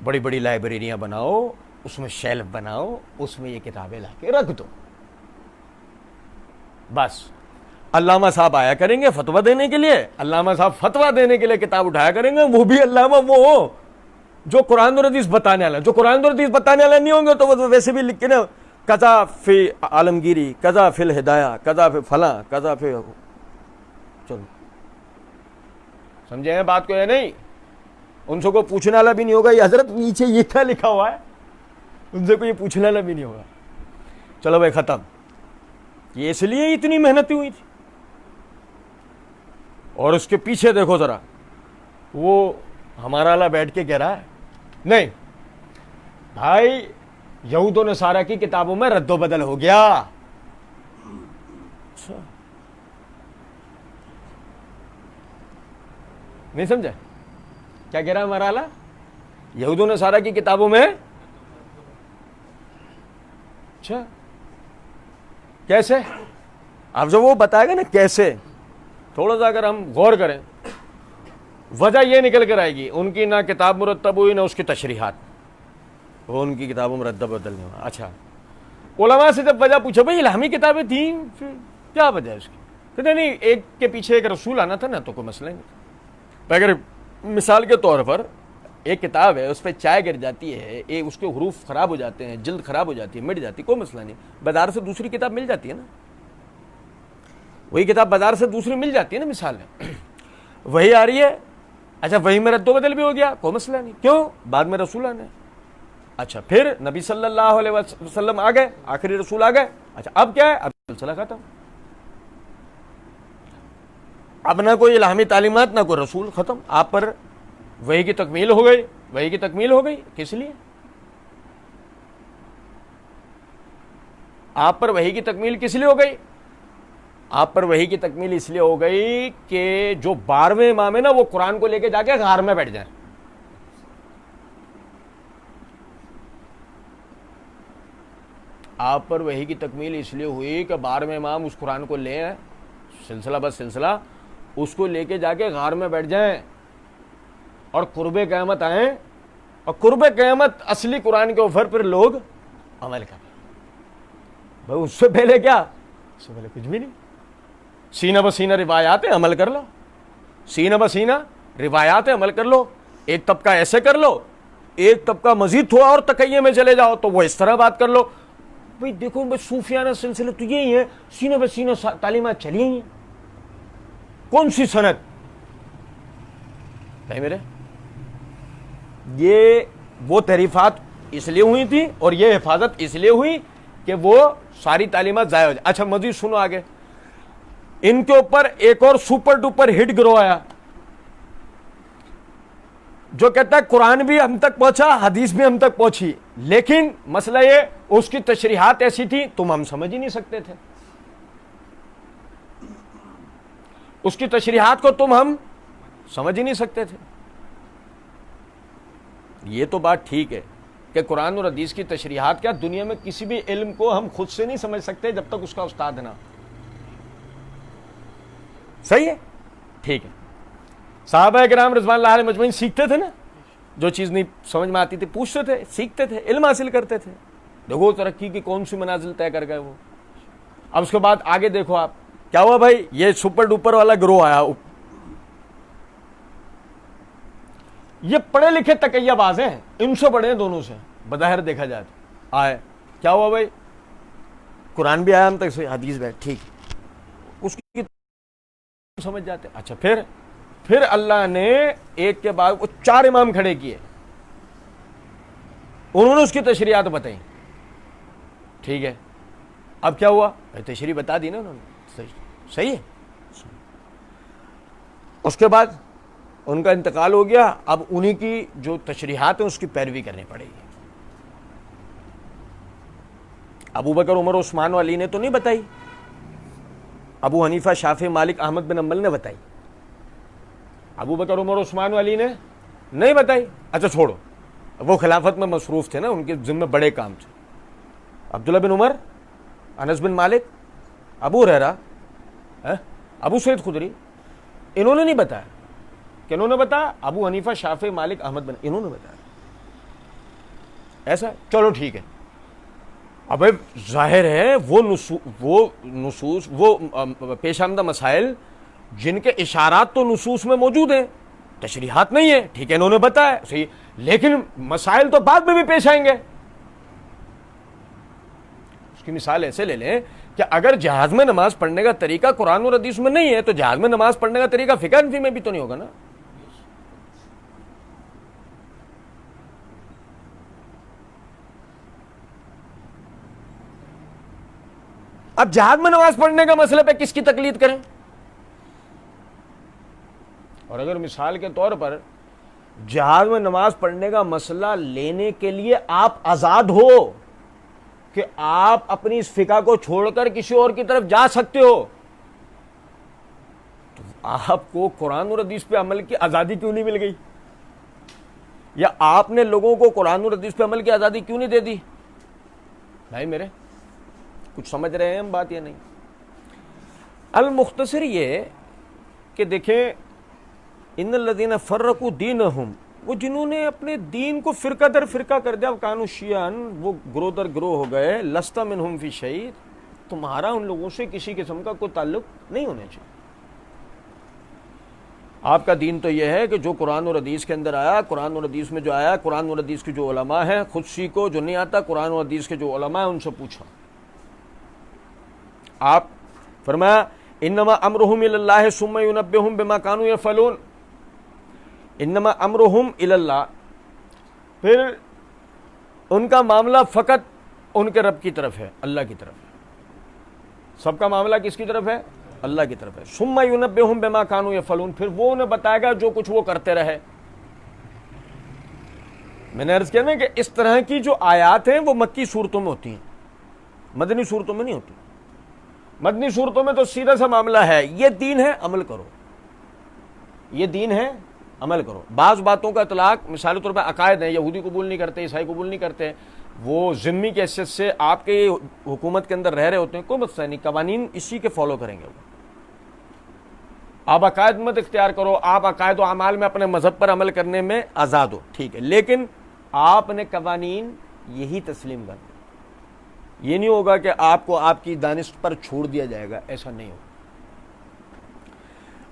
Speaker 2: بڑی بڑی لائبریریاں بناؤ، اس میں شیلف بناؤ، اس میں یہ کتابیں لا کے رکھ دو. بس علامہ صاحب آیا کریں گے فتویٰ دینے کے لیے، علامہ صاحب فتویٰ دینے کے لیے کتاب اٹھایا کریں گے، وہ بھی علامہ وہ جو قرآن اور حدیث بتانے والا. جو قرآن اور حدیث بتانے والا نہیں ہوں گے تو وہ ویسے بھی لکھ کے نا قضا فی عالمگیری، قضا فی الہدایہ، قضا فی فلاں، قضا فی، چلو سمجھے ہیں بات کو یا نہیں؟ ان سے کوئی پوچھنے والا بھی نہیں ہوگا یہ حضرت نیچے یہ کیا لکھا ہوا ہے، ان سے کوئی پوچھنے والا بھی نہیں ہوگا. چلو بھائی ختم. یہ اس لیے اتنی محنت ہوئی تھی. اور اس کے پیچھے دیکھو ذرا، وہ ہمارا والا بیٹھ کے کہہ رہا ہے نہیں بھائی یہود و نصارہ کی کتابوں میں رد و بدل ہو گیا. اچھا نہیں سمجھا کیا کہہ رہا ہے ہمارا والا؟ یہود و نصارہ کی کتابوں میں. اچھا کیسے؟ اب جب وہ بتائے گا نا کیسے، تھوڑا سا اگر ہم غور کریں، وجہ یہ نکل کر آئے گی ان کی نہ کتاب مرتب ہوئی نہ اس کی تشریحات، وہ ان کی کتابوں میں رد و بدل نہیں ہوا. اچھا علماء سے جب وجہ پوچھو بھائی الہامی کتابیں تھیں پھر کیا وجہ ہے اس کی؟ کہتے نہیں ایک کے پیچھے ایک رسول آنا تھا نا تو کوئی مسئلہ نہیں. اگر مثال کے طور پر ایک کتاب ہے اس پہ چائے گر جاتی ہے، اس کے حروف خراب ہو جاتے ہیں، جلد خراب ہو جاتی ہے، مٹ جاتی ہے، کوئی مسئلہ نہیں، بازار سے دوسری کتاب مل جاتی ہے نا. وہی کتاب بازار سے دوسری مل جاتی ہے نا، مثال ہے وہی آ رہی ہے. اچھا وہی میں رد و بدل بھی ہو گیا، کوئی مسئلہ نہیں. کیوں؟ بعد میں رسول آنے. اچھا پھر نبی صلی اللہ علیہ وسلم آ گئے، آخری رسول آ گئے. اچھا اب کیا ہے؟ اب سلسلہ ختم. اب نہ کوئی الہامی تعلیمات نہ کوئی رسول، ختم. آپ پر وہی کی تکمیل ہو گئی، وہی کی تکمیل ہو گئی. کس لیے؟ آپ پر وہی کی تکمیل کس لیے ہو گئی؟ آپ پر وہی کی تکمیل اس لیے ہو گئی کہ جو 12ویں امام ہے نا وہ قرآن کو لے کے جا کے غار میں بیٹھ جائیں. آپ پر وحی کی تکمیل اس لیے ہوئی کہ 12ویں امام اس قرآن کو لے آئے، سلسلہ بس سلسلہ اس کو لے کے جا کے غار میں بیٹھ جائیں اور قرب قیامت آئیں، اور قرب قیامت اصلی قرآن کے اوپر پھر لوگ عمل کریں. بھائی اس سے پہلے کیا؟ اس سے پہلے کچھ بھی نہیں. سینہ بسینہ روایات عمل کر لو، سینہ بسینہ روایات عمل کر لو. ایک طبقہ ایسے کر لو، ایک طبقہ مزید تھوڑا اور تقیہ میں چلے جاؤ تو وہ اس طرح بات کر لو. بھائی دیکھو بھائی صوفیانہ سلسلے تو یہی ہیں، سینہ بسینہ تعلیمات چلی ہیں. کون سی سند؟ بھائی میرے یہ وہ تحریفات اس لیے ہوئی تھی اور یہ حفاظت اس لیے ہوئی کہ وہ ساری تعلیمات ضائع ہو جائے. اچھا مزید سنو آگے، ان کے اوپر ایک اور سپر ڈوپر ہٹ گروہ آیا جو کہتا ہے قرآن بھی ہم تک پہنچا، حدیث بھی ہم تک پہنچی، لیکن مسئلہ یہ اس کی تشریحات ایسی تھی ہم سمجھ ہی نہیں سکتے تھے. اس کی تشریحات کو ہم سمجھ ہی نہیں سکتے تھے. یہ تو بات ٹھیک ہے کہ قرآن اور حدیث کی تشریحات کیا دنیا میں کسی بھی علم کو ہم خود سے نہیں سمجھ سکتے جب تک اس کا استاد نہ. صحیح ہے، ٹھیک ہے. صحابہ کرام رضوان اللہ علیہم مجمعین سیکھتے تھے نا، جو چیز نہیں سمجھ میں آتی تھی پوچھتے تھے، سیکھتے تھے، علم حاصل کرتے تھے. دیکھو ترقی کی کون سی منازل طے کر گئے وہ. اب اس کے بعد آگے دیکھو آپ کیا ہوا. بھائی یہ سپر ڈوپر والا گروہ آیا، یہ پڑھے لکھے تقیہ باز ہیں، ان سے بڑے ہیں دونوں سے بظاہر دیکھا جائے تو. آئے کیا ہوا بھائی؟ قرآن بھی آیا ہم تک، حدیث بھی ٹھیک، اس کی سمجھ جاتے. اچھا پھر اللہ نے ایک کے بعد وہ 4 امام کھڑے کیے، انہوں نے اس کی تشریحات بتائی. ٹھیک ہے، اب کیا ہوا؟ تشریح بتا دی نا انہوں نے، صحیح ہے. اس کے بعد ان کا انتقال ہو گیا، اب انہی کی جو تشریحات ہیں اس کی پیروی کرنی پڑے گی. ابو بکر عمر عثمان و علی نے تو نہیں بتائی، ابو حنیفہ شافعی مالک احمد بن حنبل نے بتائی. ابو بکر عمر عثمان و علی نے نہیں بتائی. اچھا چھوڑو، وہ خلافت میں مصروف تھے نا, ان کے ذمہ بڑے کام تھے. عبداللہ بن عمر, انس بن مالک, ابو ہریرہ, ابو سعید خدری, انہوں نے نہیں بتایا. کہ انہوں نے بتایا ابو حنیفہ, شافعی, مالک, احمد بن, انہوں نے بتایا. ایسا چلو ٹھیک ہے. اب ظاہر ہے وہ نصوص وہ پیش آمدہ مسائل جن کے اشارات تو نصوص میں موجود ہیں, تشریحات نہیں ہے, ٹھیک ہے انہوں نے بتایا صحیح, لیکن مسائل تو بعد میں بھی پیش آئیں گے. اس کی مثال ایسے لے لیں کہ اگر جہاز میں نماز پڑھنے کا طریقہ قرآن اور حدیث میں نہیں ہے تو جہاز میں نماز پڑھنے کا طریقہ فقہ حنفی میں بھی تو نہیں ہوگا نا. اب جہاد میں نماز پڑھنے کا مسئلہ پہ کس کی تقلید کریں؟ اور اگر مثال کے طور پر جہاد میں نماز پڑھنے کا مسئلہ لینے کے لیے آپ آزاد ہو کہ آپ اپنی اس فقہ کو چھوڑ کر کسی اور کی طرف جا سکتے ہو, تو آپ کو قرآن اور حدیث پہ عمل کی آزادی کیوں نہیں مل گئی؟ یا آپ نے لوگوں کو قرآن اور حدیث پہ عمل کی آزادی کیوں نہیں دے دی؟ بھائی میرے کچھ سمجھ رہے ہیں ہم بات یا نہیں؟ المختصر یہ کہ دیکھیں, ان الذین فرقوا دینہم, وہ جنہوں نے اپنے دین کو فرقہ در فرقہ کر دیا, کانوا شیعاً, وہ گروہ در گروہ ہو گئے, لست منہم فی شیء, تمہارا ان لوگوں سے کسی قسم کا کوئی تعلق نہیں ہونا چاہیے. آپ کا دین تو یہ ہے کہ جو قرآن اور حدیث کے اندر آیا, قرآن اور حدیث میں جو آیا, قرآن اور حدیث کے جو علماء ہیں خود سیکھو, جو نہیں آتا قرآن اور حدیث کے جو علماء ہیں ان سے پوچھو. آپ فرمایا انما امرهم الی اللہ ثم ینبئهم بما كانوا یفعلون, انما امرهم الی اللہ, پھر ان کا معاملہ فقط ان کے رب کی طرف ہے, اللہ کی طرف ہے. سب کا معاملہ کس کی طرف ہے؟ اللہ کی طرف ہے. ثم ینبئهم بما كانوا یفعلون, پھر وہ انہیں بتائے گا جو کچھ وہ کرتے رہے. میں نے عرض کیا نا کہ اس طرح کی جو آیات ہیں وہ مکی صورتوں میں ہوتی ہیں, مدنی صورتوں میں نہیں ہوتی. مدنی صورتوں میں تو سیدھا سا معاملہ ہے, یہ دین ہے عمل کرو, یہ دین ہے عمل کرو. بعض باتوں کا اطلاق مثال کے طور پر عقائد ہیں, یہودی قبول نہیں کرتے, عیسائی قبول نہیں کرتے, وہ ذمی کی حیثیت سے آپ کے حکومت کے اندر رہ رہے ہوتے ہیں, کوئی مسئلہ نہیں, قوانین اسی کے فالو کریں گے. وہ آپ عقائد مت اختیار کرو, آپ عقائد و اعمال میں اپنے مذہب پر عمل کرنے میں آزاد ہو, ٹھیک ہے, لیکن آپ نے قوانین یہی تسلیم کر. یہ نہیں ہوگا کہ آپ کو آپ کی دانش پر چھوڑ دیا جائے گا, ایسا نہیں ہوگا.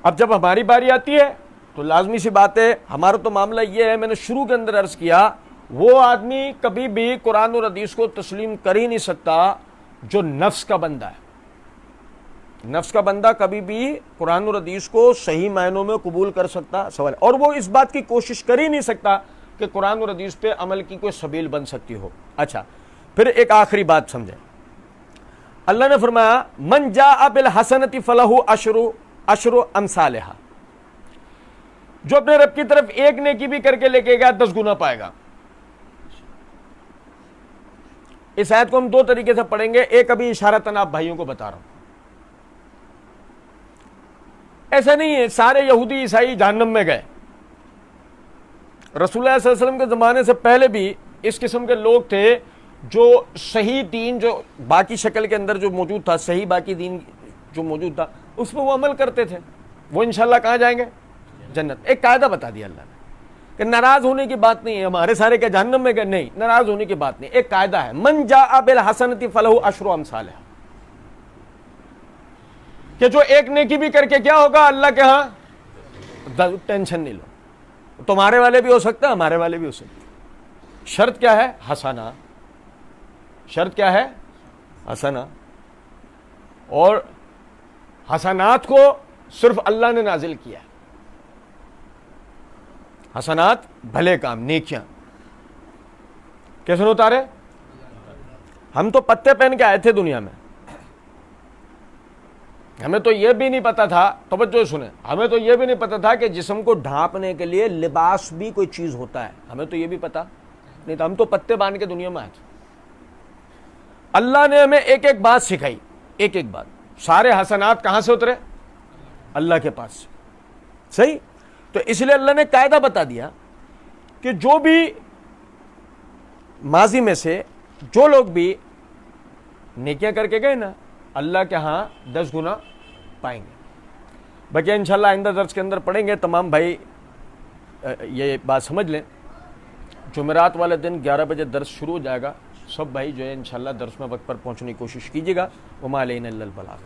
Speaker 2: اب جب ہماری باری آتی ہے تو لازمی سی بات ہے, ہمارا تو معاملہ یہ ہے, میں نے شروع کے اندر عرض کیا, وہ آدمی کبھی بھی قرآن اور حدیث کو تسلیم کر ہی نہیں سکتا جو نفس کا بندہ ہے. نفس کا بندہ کبھی بھی قرآن اور حدیث کو صحیح معنوں میں قبول کر سکتا سوال, اور وہ اس بات کی کوشش کر ہی نہیں سکتا کہ قرآن اور حدیث پہ عمل کی کوئی سبیل بن سکتی ہو. اچھا, پھر ایک آخری بات سمجھیں. اللہ نے فرمایا من جاء بالحسنۃ فلہ عشر امثالھا, جو اپنے رب کی طرف ایک نیکی بھی کر کے لے کے گیا 10 گنا پائے گا. اس آیت کو ہم دو طریقے سے پڑھیں گے, ایک ابھی اشارتاً آپ بھائیوں کو بتا رہا ہوں. ایسا نہیں ہے سارے یہودی عیسائی جہنم میں گئے. رسول اللہ صلی اللہ علیہ وسلم کے زمانے سے پہلے بھی اس قسم کے لوگ تھے جو صحیح دین جو باقی شکل کے اندر جو موجود تھا, صحیح باقی دین جو موجود تھا اس پہ وہ عمل کرتے تھے. وہ انشاءاللہ کہاں جائیں گے؟ جنت. ایک قاعدہ بتا دیا اللہ نے کہ ناراض ہونے کی بات نہیں ہے, ہمارے سارے کیا جہنم میں گئے, نہیں, ناراض ہونے کی بات نہیں. ایک قاعدہ ہے, من جاء بالحسنۃ فلہ عشر امثالھا, کہ جو ایک نیکی بھی کر کے کیا ہوگا اللہ کے ہاں, ٹینشن نہیں لو, تمہارے والے بھی ہو سکتا ہے, ہمارے والے بھی ہو سکتے. شرط کیا ہے؟ حسنہ. شرط کیا ہے؟ حسنہ. اور حسنات کو صرف اللہ نے نازل کیا ہے. حسنات بھلے کام, نیکیاں کیسے اتارے؟ ہم تو پتے پہن کے آئے تھے دنیا میں, ہمیں تو یہ بھی نہیں پتا تھا, توجہ سنیں, ہمیں تو یہ بھی نہیں پتا تھا کہ جسم کو ڈھانپنے کے لیے لباس بھی کوئی چیز ہوتا ہے, ہمیں تو یہ بھی پتا نہیں تھا. ہم تو پتے باندھ کے دنیا میں آئے تھے. اللہ نے ہمیں ایک ایک بات سکھائی, ایک ایک بات. سارے حسنات کہاں سے اترے؟ اللہ کے پاس سے. صحیح. تو اس لیے اللہ نے قاعدہ بتا دیا کہ جو بھی ماضی میں سے جو لوگ بھی نیکیاں کر کے گئے نا اللہ کے ہاں 10 گنا پائیں گے. بقیہ انشاءاللہ آئندہ درس کے اندر پڑھیں گے. تمام بھائی یہ بات سمجھ لیں, جمعرات والے دن 11 بجے درس شروع ہو جائے گا. سب بھائی جو ہے انشاءاللہ درس میں وقت پر پہنچنے کی کوشش کیجیے گا. وما علینا الا البلاغ.